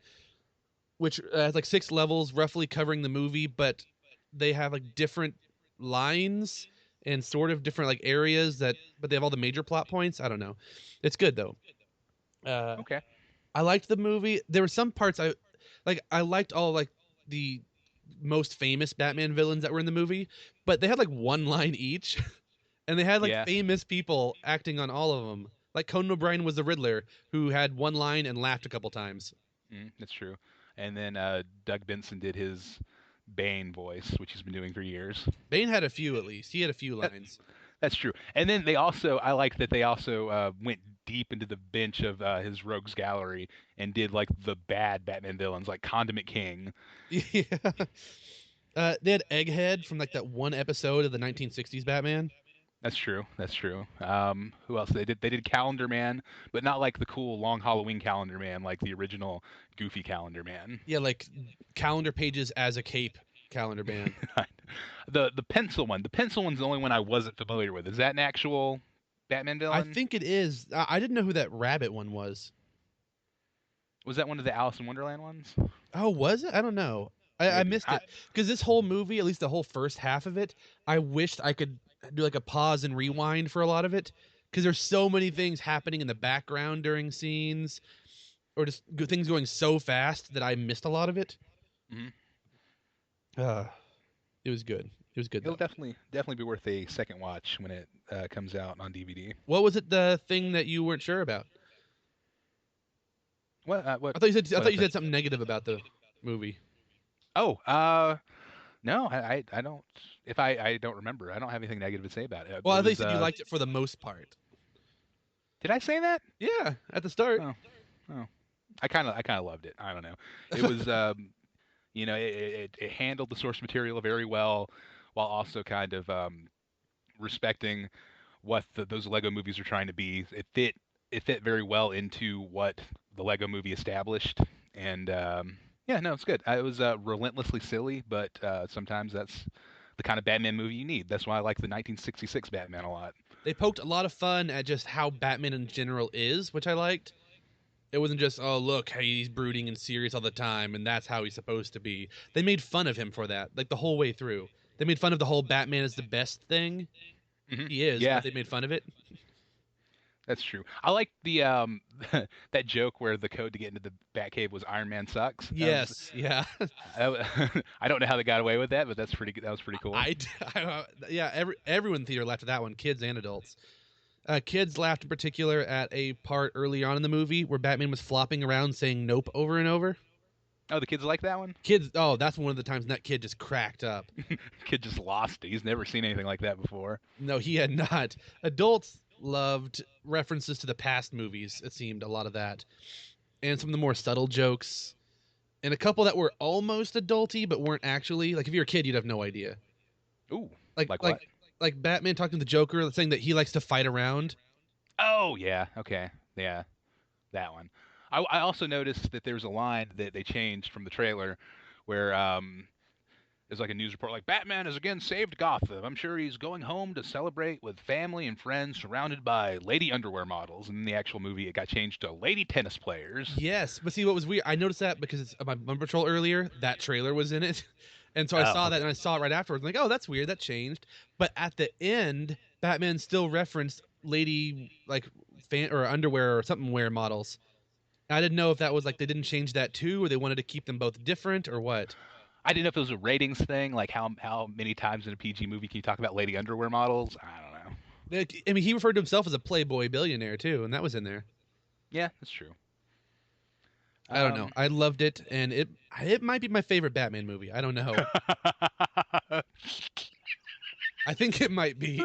which has like 6 levels roughly covering the movie, but they have like different lines and sort of different like areas that, but they have all the major plot points. I don't know. It's good though. Uh, Okay. I liked the movie. There were some parts I like. I liked all like the most famous Batman villains that were in the movie, but they had like one line each, and they had like Yeah. famous people acting on all of them. Like Conan O'Brien was the Riddler, who had one line and laughed a couple times. That's true. And then Doug Benson did his Bane voice, which he's been doing for years. Bane had a few at least. He had a few That, lines. that's true. And then I like that they also went deep into the bench of his rogues gallery and did like the bad Batman villains, like Condiment King. Yeah. They had Egghead from like that one episode of the 1960s Batman. That's true. That's true. Who else? They did Calendar Man, but not like the cool long Halloween Calendar Man, like the original Goofy Calendar Man. Yeah, like calendar pages as a cape calendar band. The pencil one. The pencil one's the only one I wasn't familiar with. Is that an actual Batman I villain? think it is. I didn't know who that rabbit one was. Was that one of the Alice in Wonderland ones? Oh, was it? I don't know. I Maybe. missed it because this whole movie, at least the whole first half of it, I wished I could do like a pause and rewind for a lot of it because there's so many things happening in the background during scenes or just things going so fast that I missed a lot of it. Mhm. Uh, it was good. It was good It'll though. definitely be worth a second watch when it comes out on DVD. What was it? The thing that you weren't sure about? What? What? I thought you said. I What thought is you that? said something negative about the movie. Oh, no, I don't. If I don't remember, I don't have anything negative to say about it. Well, It I thought you was. said you liked it for the most part. Did I say that? Yeah, at the start. Oh, oh. I kind of loved it. I don't know. It was. It handled the source material very well, while also kind of respecting what those Lego movies are trying to be. It fit very well into what the Lego movie established, and yeah, no, it's good. It was relentlessly silly, but sometimes that's the kind of Batman movie you need. That's why I like the 1966 Batman a lot. They poked a lot of fun at just how Batman in general is, which I liked. It wasn't just, oh, look, hey, he's brooding and serious all the time, and that's how he's supposed to be. They made fun of him for that, like the whole way through. They made fun of the whole Batman is the best thing. He is, Yeah, but they made fun of it. that's true. I like the that joke where the code to get into the Batcave was Iron Man sucks. Yes, yeah. I don't know how they got away with that, but that's pretty good. That was pretty cool. Yeah, everyone in theater laughed at that one, kids and adults. Kids laughed in particular at a part early on in the movie where Batman was flopping around saying nope over and over. Oh, the kids like that one? Kids, oh, that's one of the times that kid just cracked up. Kid just lost it. He's never seen anything like that before. No, he had not. Adults loved references to the past movies, it seemed, a lot of that. And some of the more subtle jokes. And a couple that were almost adulty, but weren't actually. Like, if you're a kid, you'd have no idea. Ooh, Like what? Like Batman talking to the Joker, saying that he likes to fight around. Oh, yeah. Okay. Yeah, that one. I also noticed that there's a line that they changed from the trailer where there's like a news report like Batman has again saved Gotham. I'm sure he's going home to celebrate with family and friends surrounded by lady underwear models. And in the actual movie, it got changed to lady tennis players. Yes, but see what was weird? I noticed that because of my Bumper Patrol earlier, that trailer was in it. And so I saw that and I saw it right afterwards. I'm like, oh, that's weird. That changed. But at the end, Batman still referenced lady like fan or underwear or something wear models. I didn't know if that was like they didn't change that too, or they wanted to keep them both different, or what. I didn't know if it was a ratings thing, like how many times in a PG movie can you talk about lady underwear models? I don't know. I mean, he referred to himself as a playboy billionaire too, and that was in there. Yeah, that's true. I don't know. I loved it, and it might be my favorite Batman movie. I don't know. I think it might be.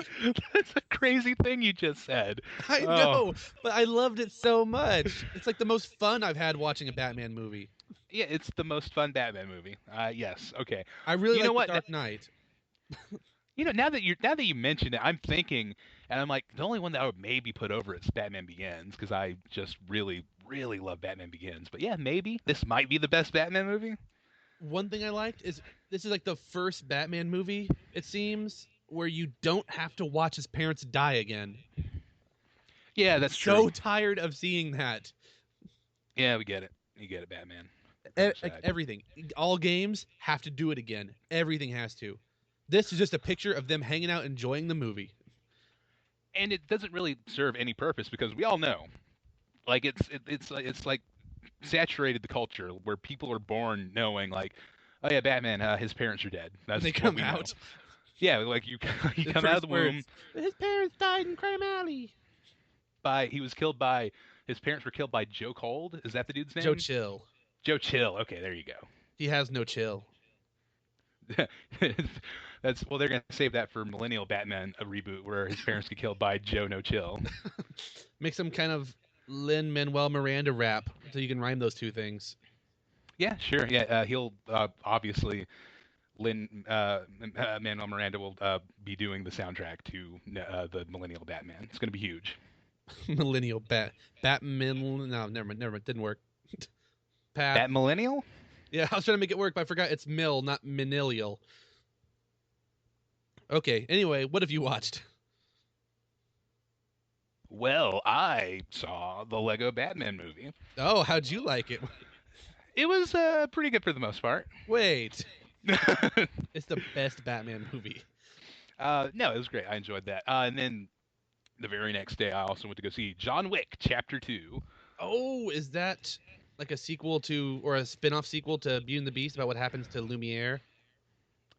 That's a crazy thing you just said. I know, but I loved it so much. It's like the most fun I've had watching a Batman movie. Yeah, it's the most fun Batman movie. Yes. Okay. I really You know like what? The Dark Knight. You know, now that you mentioned it, I'm thinking, and I'm like, the only one that I would maybe put over is Batman Begins because I just really, really love Batman Begins. But yeah, maybe this might be the best Batman movie. One thing I liked is this is like the first Batman movie, it seems, where you don't have to watch his parents die again. Yeah, that's So true. tired of seeing that. Yeah, we get it. You get it, Batman. Like everything. All games have to do it again. Everything has to. This is just a picture of them hanging out enjoying the movie. And it doesn't really serve any purpose because we all know, like it's like saturated the culture where people are born knowing like, oh yeah, Batman, his parents are dead. That's They what come we know. out. Yeah, like you The come out of first the womb. words, his parents died in Crime Alley. His parents were killed by Joe Cold. Is that the dude's name? Joe Chill. Joe Chill. Okay, there you go. He has no chill. They're gonna save that for Millennial Batman, a reboot where his parents get killed by Joe No Chill. Make some kind of Lin-Manuel Miranda rap so you can rhyme those two things. Yeah, sure. Yeah, he'll obviously Manuel Miranda will be doing the soundtrack to the Millennial Batman. It's gonna be huge. Millennial Batman. No, never mind. Didn't work. Bat Millennial? Yeah, I was trying to make it work, but I forgot it's Mill, not Millennial. Okay. Anyway, what have you watched? Well, I saw the Lego Batman movie. Oh, how'd you like it? It was pretty good for the most part. Wait, it's the best Batman movie. No, it was great. I enjoyed that. And then the very next day, I also went to go see John Wick Chapter 2. Oh, is that like a sequel to, or a spin-off sequel to Beauty and the Beast about what happens to Lumiere?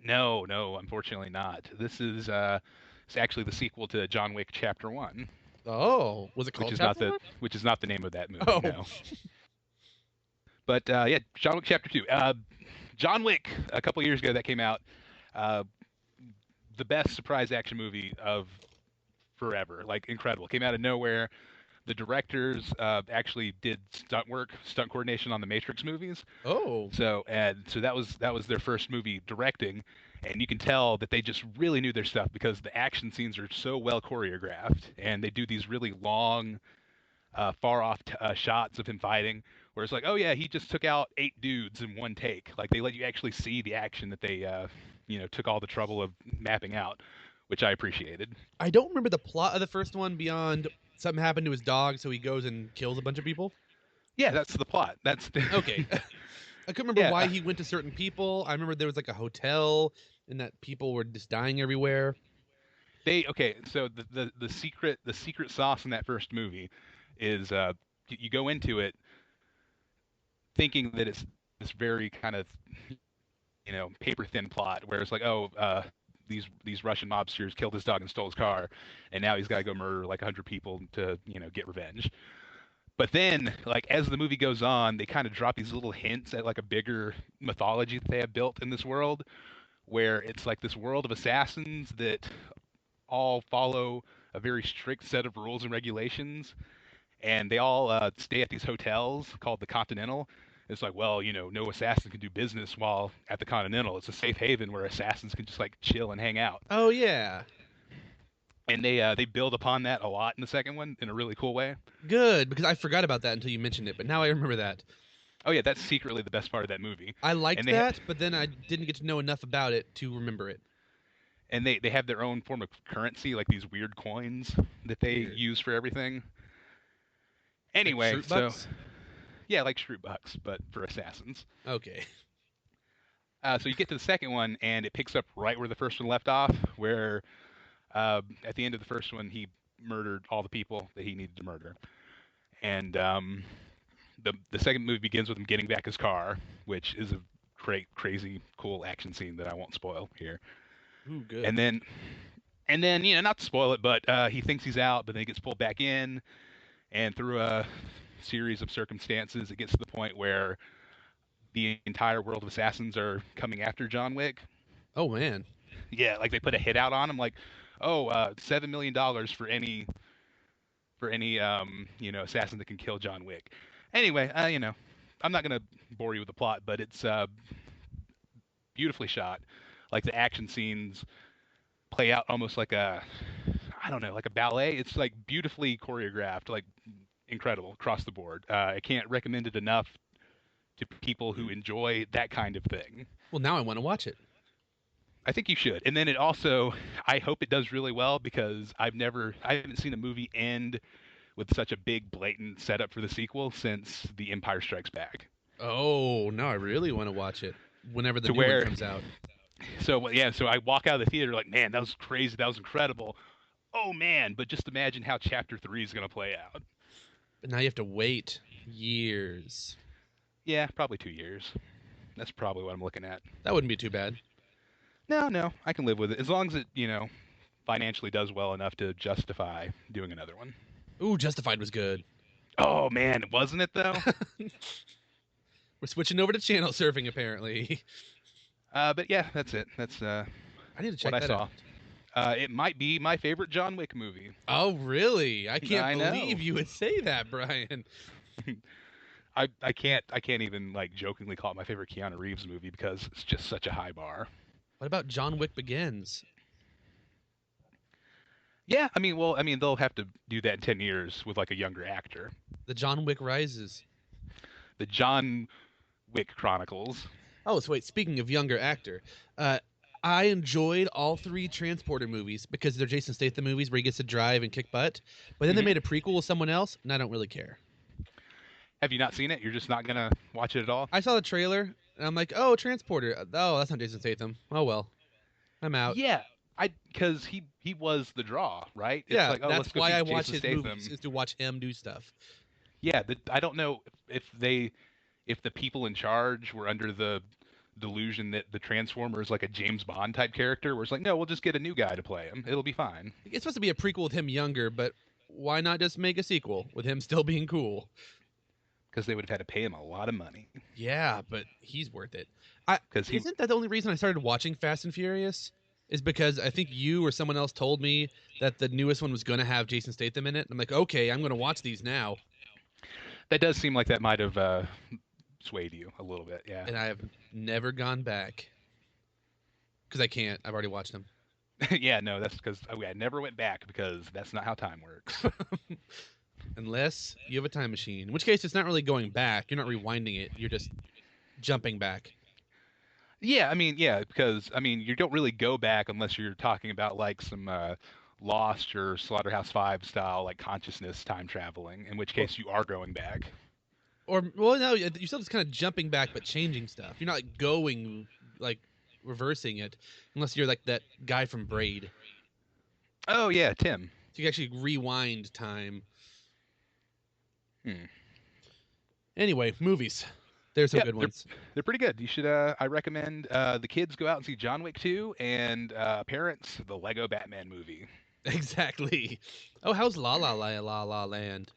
No, unfortunately not. This is it's actually the sequel to John Wick Chapter 1. Oh, was it called Chapter 1? Which is not the name of that movie. Oh. No. But yeah, John Wick Chapter 2. John Wick, a couple years ago that came out, the best surprise action movie of forever. Like incredible. Came out of nowhere. the directors actually did stunt coordination on the Matrix movies. Oh, So that was their first movie directing, and you can tell that they just really knew their stuff because the action scenes are so well choreographed, and they do these really long, far off shots of him fighting, where it's like, oh yeah, he just took out 8 dudes in one take. Like they let you actually see the action that they took all the trouble of mapping out, which I appreciated. I don't remember the plot of the first one beyond something happened to his dog, so he goes and kills a bunch of people. Yeah, that's the plot. That's Okay. I couldn't remember Yeah. why he went to certain people. I remember there was like a hotel and that people were just dying everywhere. So the secret sauce in that first movie is you go into it thinking that it's this very kind of paper thin plot where it's like, oh, these Russian mobsters killed his dog and stole his car, and now he's got to go murder like 100 people to get revenge. But then, like as the movie goes on, they kind of drop these little hints at like a bigger mythology that they have built in this world, where it's like this world of assassins that all follow a very strict set of rules and regulations, and they all stay at these hotels called the Continental. It's like, well, no assassin can do business while at the Continental. It's a safe haven where assassins can just like chill and hang out. Oh yeah. And they build upon that a lot in the second one in a really cool way. Good, because I forgot about that until you mentioned it, but now I remember that. Oh yeah, that's secretly the best part of that movie. I liked And they that, but then I didn't get to know enough about it to remember it. And they have their own form of currency, like these weird coins that they Weird. use for everything. Like Anyway, Shroot so Bucks? yeah, like Shroot Bucks, but for assassins. Okay. So you get to the second one, and it picks up right where the first one left off, where at the end of the first one, he murdered all the people that he needed to murder. And the second movie begins with him getting back his car, which is a great, crazy, cool action scene that I won't spoil here. Ooh, good. And then not to spoil it, but he thinks he's out, but then he gets pulled back in, and through a series of circumstances, it gets to the point where the entire world of assassins are coming after John Wick. Oh man. Yeah, like they put a hit out on him, like, oh, $7 million for any assassin that can kill John Wick. Anyway, I'm not gonna bore you with the plot, but it's beautifully shot. Like the action scenes play out almost like I don't know, like a ballet. It's like beautifully choreographed, like incredible across the board. I can't recommend it enough to people who enjoy that kind of thing. Well, now I want to watch it. I think you should. And then it also, I hope it does really well because I haven't seen a movie end with such a big, blatant setup for the sequel since The Empire Strikes Back. Oh, now I really want to watch it whenever the To new where- one comes out. So yeah, so I walk out of the theater like, man, that was crazy, that was incredible. Oh man, but just imagine how Chapter 3 is going to play out. But now you have to wait years. Yeah, probably 2 years. That's probably what I'm looking at. That wouldn't be too bad. No, I can live with it as long as it, financially does well enough to justify doing another one. Ooh, Justified was good. Oh man, wasn't it though? We're switching over to channel surfing apparently. But yeah, that's it. That's I need to check what I that saw. out. It might be my favorite John Wick movie. Oh, really? I can't I know. believe you would say that, Brian. I can't even like jokingly call it my favorite Keanu Reeves movie because it's just such a high bar. What about John Wick Begins? Yeah, they'll have to do that in 10 years with like a younger actor. The John Wick Rises. The John Wick Chronicles. Oh, so wait, speaking of younger actor, I enjoyed all 3 Transporter movies because they're Jason Statham movies where he gets to drive and kick butt. But then they Mhm. made a prequel with someone else, and I don't really care. Have you not seen it? You're just not gonna watch it at all? I saw the trailer, and I'm like, oh, Transporter. Oh, that's not Jason Statham. Oh, well. I'm out. Yeah, because he was the draw, right? It's Yeah, like, oh, let's that's go why see I watch Jason his Statham. movies, is to watch him do stuff. Yeah, I don't know if the people in charge were under the delusion that the Transformer is like a James Bond type character, where it's like, no, we'll just get a new guy to play him. It'll be fine. It's supposed to be a prequel with him younger, but why not just make a sequel with him still being cool? Because they would have had to pay him a lot of money. Yeah, but he's worth it. 'Cause he- Isn't that the only reason I started watching Fast and Furious? is because I think you or someone else told me that the newest one was going to have Jason Statham in it. I'm like, okay, I'm going to watch these now, That does seem like that might have swayed you a little bit. Yeah. and I have never gone back because I can't. I've already watched them. Yeah, no, that's because I never went back because that's not how time works. Unless you have a time machine, in which case it's not really going back. You're not rewinding it. You're just jumping back. Yeah, I mean, yeah, because I mean, you don't really go back unless you're talking about like some Lost or Slaughterhouse-5 style like consciousness time traveling, in which case you are going back. Or well, no, you're still just kind of jumping back but changing stuff. You're not like going like reversing it unless you're like that guy from Braid. Oh yeah, Tim. So you can actually rewind time. Hmm. Anyway, movies. There's some Yeah, good ones. they're pretty good. You should. I recommend the kids go out and see John Wick 2, and parents the Lego Batman movie. Exactly. Oh, how's La La La La La Land?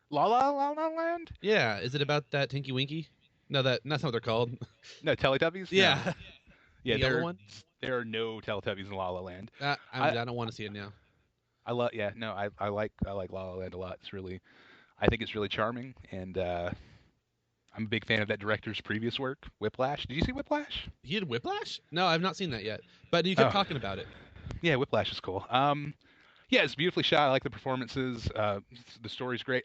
La La La La Land? Yeah, is it about that Tinky Winky? No, that's not what they're called. No, Teletubbies. No. Yeah, Yeah, the yellow one. there are no Teletubbies in La La Land. I don't want to see it now. I love. Yeah, no, I like La La Land a lot. I think it's really charming, and I'm a big fan of that director's previous work, Whiplash. Did you see Whiplash? He did Whiplash? No, I've not seen that yet. But you kept Oh. talking about it. Yeah, Whiplash is cool. Yeah, it's beautifully shot. I like the performances. The story's great.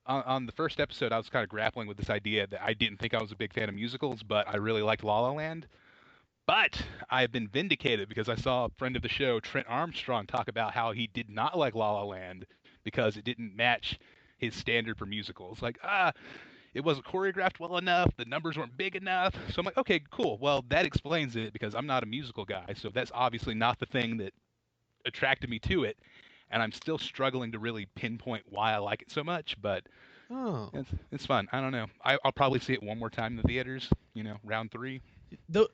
On the first episode, I was kind of grappling with this idea that I didn't think I was a big fan of musicals, but I really liked La La Land. But I've been vindicated because I saw a friend of the show, Trent Armstrong, talk about how he did not like La La Land because it didn't match his standard for musicals. Like, it wasn't choreographed well enough, the numbers weren't big enough. So I'm like, okay, cool. Well, that explains it because I'm not a musical guy. So that's obviously not the thing that attracted me to it. And I'm still struggling to really pinpoint why I like it so much, but Oh. it's fun. I don't know. I'll probably see it one more time in the theaters, round 3. Though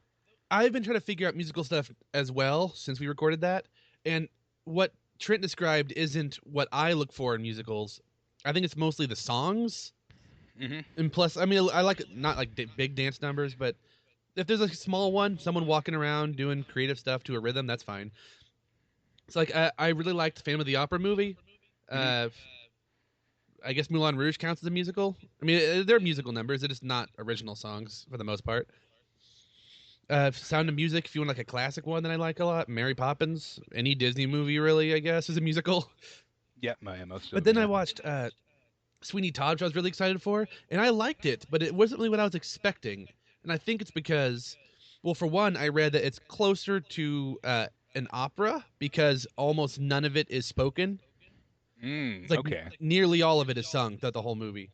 I've been trying to figure out musical stuff as well since we recorded that, and what Trent described isn't what I look for in musicals. I think it's mostly the songs, and plus, I mean, I like not like big dance numbers, but if there's a small one, someone walking around doing creative stuff to a rhythm, that's fine. It's like I really liked Phantom of the Opera movie. I guess Moulin Rouge counts as a musical. I mean, they're musical numbers. They're just not original songs for the most part. Sound of Music, if you want like a classic one that I like a lot, Mary Poppins, any Disney movie really, I guess, is a musical. Yeah, most of But them, then I yeah. watched Sweeney Todd, which I was really excited for, and I liked it, but it wasn't really what I was expecting. And I think it's because, well, for one, I read that it's closer to an opera because almost none of it is spoken. It's like Okay. nearly all of it is sung throughout the whole movie,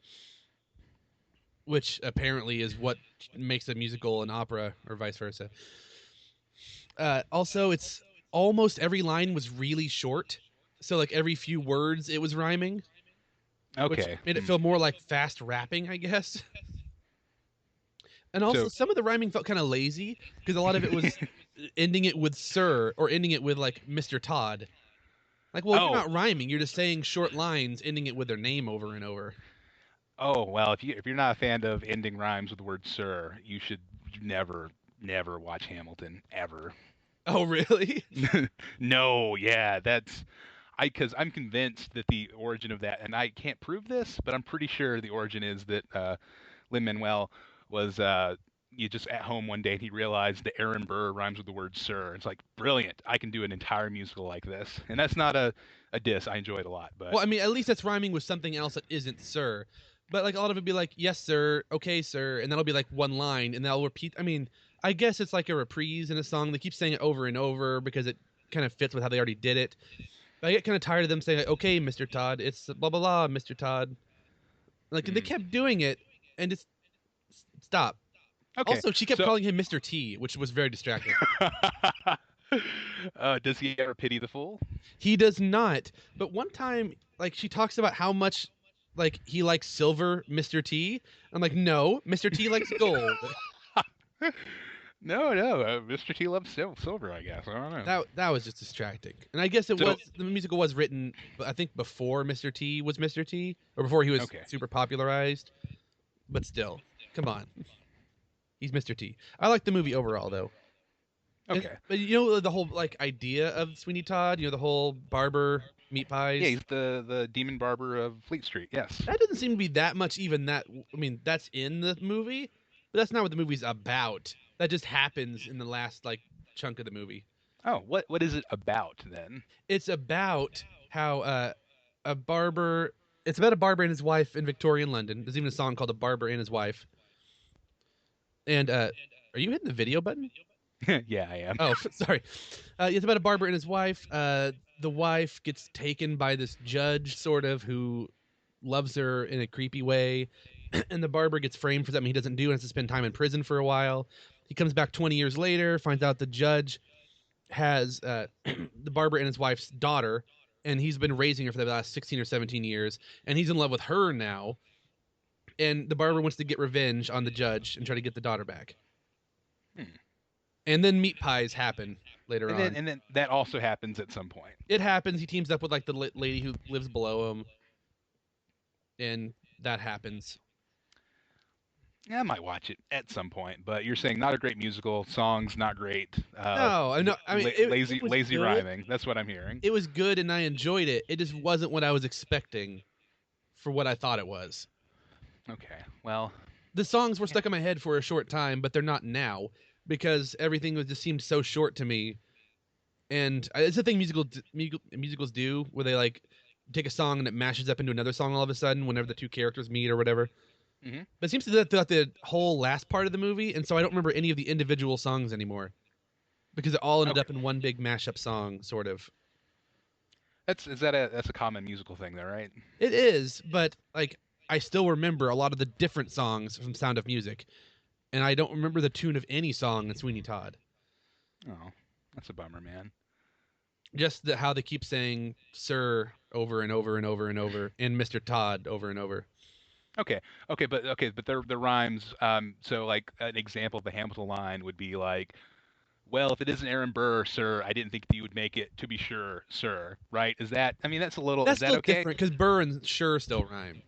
which apparently is what makes a musical an opera or vice versa. Also, it's almost every line was really short, so like every few words it was rhyming, which Okay. made it feel more like fast rapping, I guess. And also, So- some of the rhyming felt kind of lazy because a lot of it was ending it with "sir" or ending it with like "Mr. Todd." Like, well, Oh. you're not rhyming; you're just saying short lines, ending it with their name over and over. Oh, well, if you're not a fan of ending rhymes with the word sir, you should never watch Hamilton ever. Oh, really? No, yeah, because I'm convinced that the origin of that, and I can't prove this, but I'm pretty sure the origin is that Lin-Manuel was you just at home one day and he realized that Aaron Burr rhymes with the word sir. It's like, brilliant, I can do an entire musical like this. And that's not a diss. I enjoy it a lot. But Well, I mean, at least that's rhyming with something else that isn't "sir." But like a lot of it be like, "Yes, sir," "Okay, sir," and that'll be like one line, and they'll repeat. I mean, I guess it's like a reprise in a song. They keep saying it over and over because it kind of fits with how they already did it. But I get kind of tired of them saying, like, "Okay, Mr. Todd, it's blah blah blah, Mr. Todd." Like they kept doing it, and it's stop. okay. Also, she kept so- calling him Mr. T, which was very distracting. Does he ever pity the fool? He does not. But one time, like she talks about how much like he likes silver, Mr. T. I'm like, no, Mr. T likes gold. No, Mr. T loves silver, I guess. I don't know. That was just distracting. And I guess So- the musical was written, I think, before Mr. T was Mr. T, or before he was Okay. super popularized. But still, come on, he's Mr. T. I like the movie overall, though. Okay. But you know the whole like idea of Sweeney Todd, the whole barber meat Yeah, pies. he's the demon barber of Fleet Street. Yes. That doesn't seem to be that much even that I mean, that's in the movie, but that's not what the movie's about. That just happens in the last like chunk of the movie. Oh, what is it about then? It's about how a barber it's about a barber and his wife in Victorian London. There's even a song called A Barber and His Wife. And are you hitting the video button? Yeah, I am. Oh, sorry. It's about a barber and his wife. The wife gets taken by this judge, sort of, who loves her in a creepy way. And the barber gets framed for something he doesn't do and has to spend time in prison for a while. He comes back 20 years later, finds out the judge has the barber and his wife's daughter, and he's been raising her for the last 16 or 17 years, and he's in love with her now. And the barber wants to get revenge on the judge and try to get the daughter back. Hmm. And then meat pies happen later on. And then that also happens at some point. It happens. He teams up with like the lady who lives below him, and that happens. Yeah, I might watch it at some point, but you're saying not a great musical, songs not great. No, I know. I mean, lazy it was lazy good. rhyming. That's what I'm hearing. It was good, and I enjoyed it. It just wasn't what I was expecting for what I thought it was. Okay, well, The songs were stuck in my head for a short time, but they're not now because everything just seemed so short to me. And it's the thing musicals do, where they like take a song and it mashes up into another song all of a sudden whenever the two characters meet or whatever. hmm But it seems to do that throughout the whole last part of the movie, and so I don't remember any of the individual songs anymore because it all ended Okay. up in one big mashup song, sort of. that's a common musical thing, though, right? It is, but like I still remember a lot of the different songs from Sound of Music, and I don't remember the tune of any song in Sweeney Todd. Oh, that's a bummer, man. Just how they keep saying "Sir" over and over and over and over, and "Mr. Todd" over and over. Okay, but the rhymes. So like an example of the Hamilton line would be like, "Well, if it isn't Aaron Burr, sir, I didn't think that you would make it. To be sure, sir." Right? Is that? I mean, that's a little. That's Is that still okay? different because "Burr" and "Sure" still rhyme.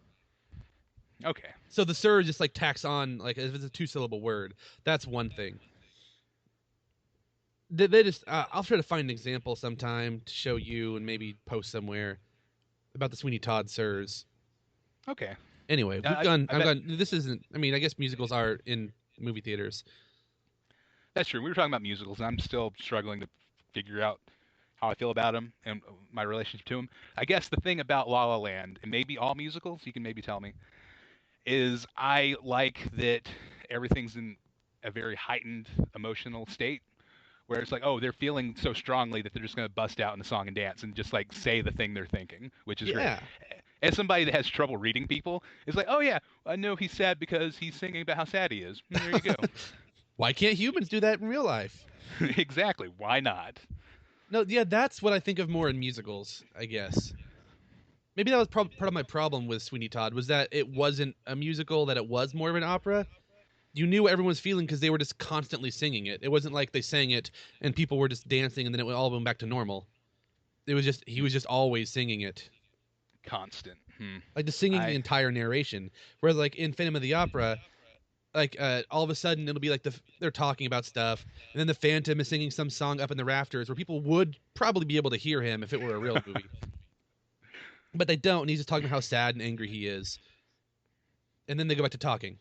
Okay. So the "Sir" just like tacks on, like if it's a two-syllable word. That's one thing. They just I'll try to find an example sometime to show you and maybe post somewhere about the Sweeney Todd sirs. Okay. Anyway, I- we've gone. I I've bet- gone. This isn't. I mean, I guess musicals are in movie theaters. That's true. We were talking about musicals, and I'm still struggling to figure out how I feel about them and my relationship to them. I guess the thing about La La Land, and maybe all musicals, you can maybe tell me, is I like that everything's in a very heightened emotional state, where it's like, oh, they're feeling so strongly that they're just going to bust out in a song and dance and just like say the thing they're thinking, which is great. Yeah. As somebody that has trouble reading people, it's like, oh yeah, I know he's sad because he's singing about how sad he is. There you go. Why can't humans do that in real life? Exactly. Why not? No, yeah, that's what I think of more in musicals, I guess. Maybe that was part of my problem with Sweeney Todd was that it wasn't a musical, that it was more of an opera. You knew what everyone was feeling because they were just constantly singing it. It wasn't like they sang it and people were just dancing and then it all went back to normal. It was just he was just always singing it, Constant. like just singing I- the entire narration. Whereas like in Phantom of the Opera, like all of a sudden it'll be like they're talking about stuff, and then the Phantom is singing some song up in the rafters where people would probably be able to hear him if it were a real movie. But they don't, and he's just talking about how sad and angry he is. And then they go back to talking.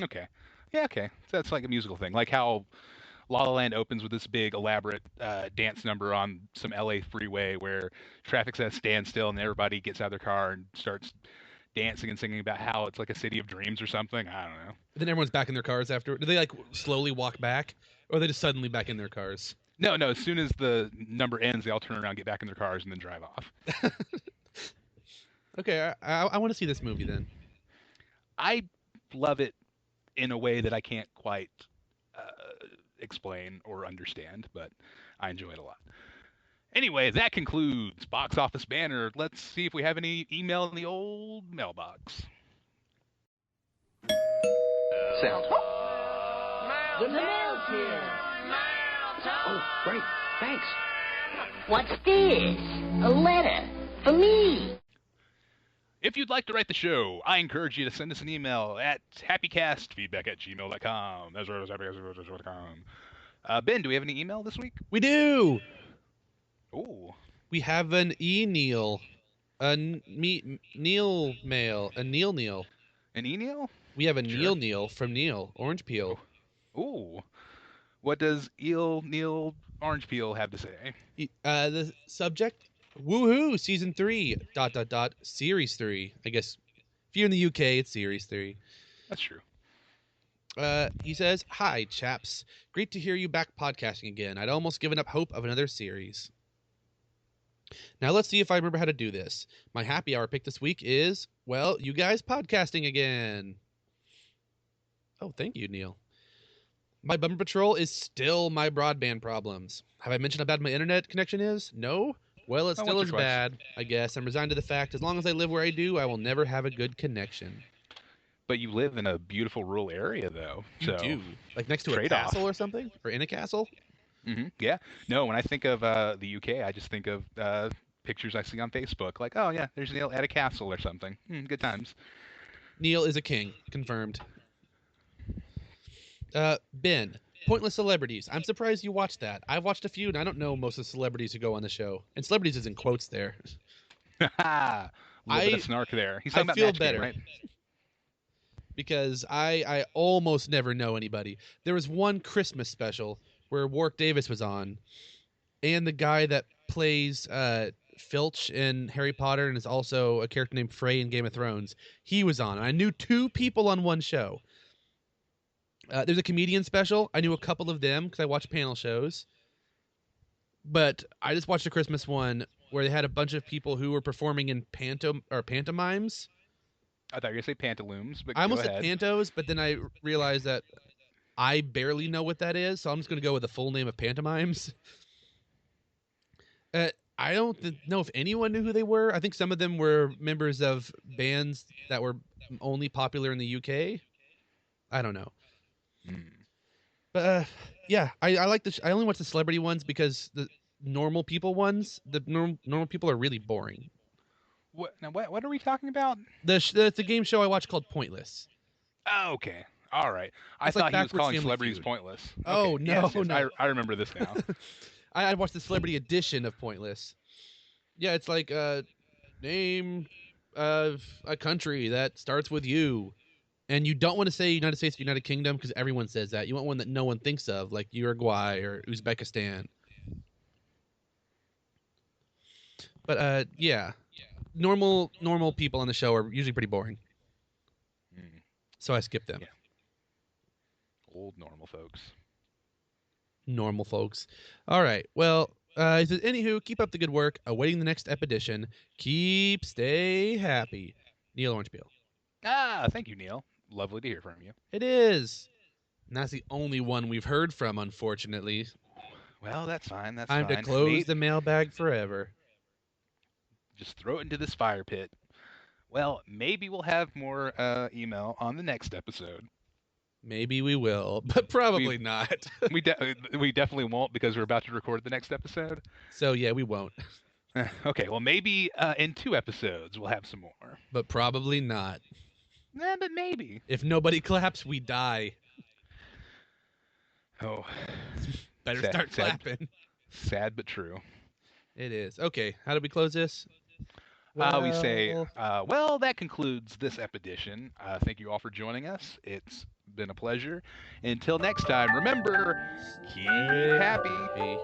Okay. Yeah, okay. So that's like a musical thing. Like how La La Land opens with this big, elaborate dance number on some LA freeway where traffic's at a standstill and everybody gets out of their car and starts dancing and singing about how it's like a city of dreams or something. I don't know. Then everyone's back in their cars after. Do they like slowly walk back, or are they just suddenly back in their cars? No, as soon as the number ends, they all turn around, get back in their cars, and then drive off. Okay, I want to see this movie then. I love it in a way that I can't quite explain or understand, but I enjoy it a lot. Anyway, that concludes Box Office Banner. Let's see if we have any email in the old mailbox. Sound. The mail's here. Oh, great. Thanks. What's this? A letter for me. If you'd like to write the show, I encourage you to send us an email at HappyCast, feedback@gmail.com. That's right, happycast@gmail.com. Ben, do we have any email this week? We do. Ooh. We have an Neil, Neil mail, a Neil. An email? We have a Sure. Neil from Neil, orange peel. Ooh. What does Neil Orange Peel have to say? The subject, woohoo, season 3, ... series 3. I guess if you're in the UK, it's series 3. That's true. He says, "Hi, chaps. Great to hear you back podcasting again. I'd almost given up hope of another series. Now let's see if I remember how to do this. My happy hour pick this week is, well, you guys podcasting again." Oh, thank you, Neil. "My bumper patrol is still my broadband problems. Have I mentioned how bad my internet connection is? No? Well, it still once or is twice. bad, I guess. I'm resigned to the fact as long as I live where I do, I will never have a good connection." But you live in a beautiful rural area, though. You so, do. Like next to a trade-off. castle or something? Or in a castle? Yeah. No, when I think of the UK, I just think of pictures I see on Facebook. Like, oh, yeah, there's Neil at a castle or something. Good times. Neil is a king. Confirmed. Ben, pointless celebrities. I'm surprised you watched that. I've watched a few, and I don't know most of the celebrities who go on the show. And celebrities is in quotes there. A little bit of snark there. He's talking I about feel Match Game, better. right? Because I almost never know anybody. There was one Christmas special where Warwick Davis was on, and the guy that plays Filch in Harry Potter and is also a character named Frey in Game of Thrones, he was on. And I knew 2 people on one show. There's a comedian special. I knew a couple of them because I watch panel shows. But I just watched a Christmas one where they had a bunch of people who were performing in pantomimes. I thought you were going to say pantaloons, but I almost go said ahead. pantos, but then I realized that I barely know what that is, so I'm just going to go with the full name of pantomimes. I don't know if anyone knew who they were. I think some of them were members of bands that were only popular in the UK. I don't know. But yeah, I like the. I only watch the celebrity ones because the normal people ones, the normal people are really boring. What are we talking about? The game show I watch called Pointless. Oh, okay. All right. I It's like thought he was backwards calling Family celebrities Feud. pointless. Oh, Okay. no, Yes. no. I remember this now. I watched the celebrity edition of Pointless. Yeah, it's like name of a country that starts with U. And you don't want to say United States or United Kingdom because everyone says that. You want one that no one thinks of, like Uruguay or Uzbekistan. But yeah, normal people on the show are usually pretty boring. So I skip them. Yeah. Old normal folks. Normal folks. All right. Well, he says, anywho, keep up the good work. Awaiting the next edition. Stay happy. Neil Orange Peel. Thank you, Neil. Lovely to hear from you. It is. And that's the only one we've heard from, unfortunately. Well, that's fine. That's Time fine. to close the mailbag forever. Just throw it into this fire pit. Well, maybe we'll have more email on the next episode. Maybe we will, but probably not. we definitely won't because we're about to record the next episode. So yeah, we won't. Okay, well maybe in 2 episodes we'll have some more. But probably not. But maybe. If nobody claps, we die. Oh. Better start clapping. Sad but true. It is. Okay, how do we close this? We say, well, that concludes this epedition. Thank you all for joining us. It's been a pleasure. Until next time, remember, keep happy.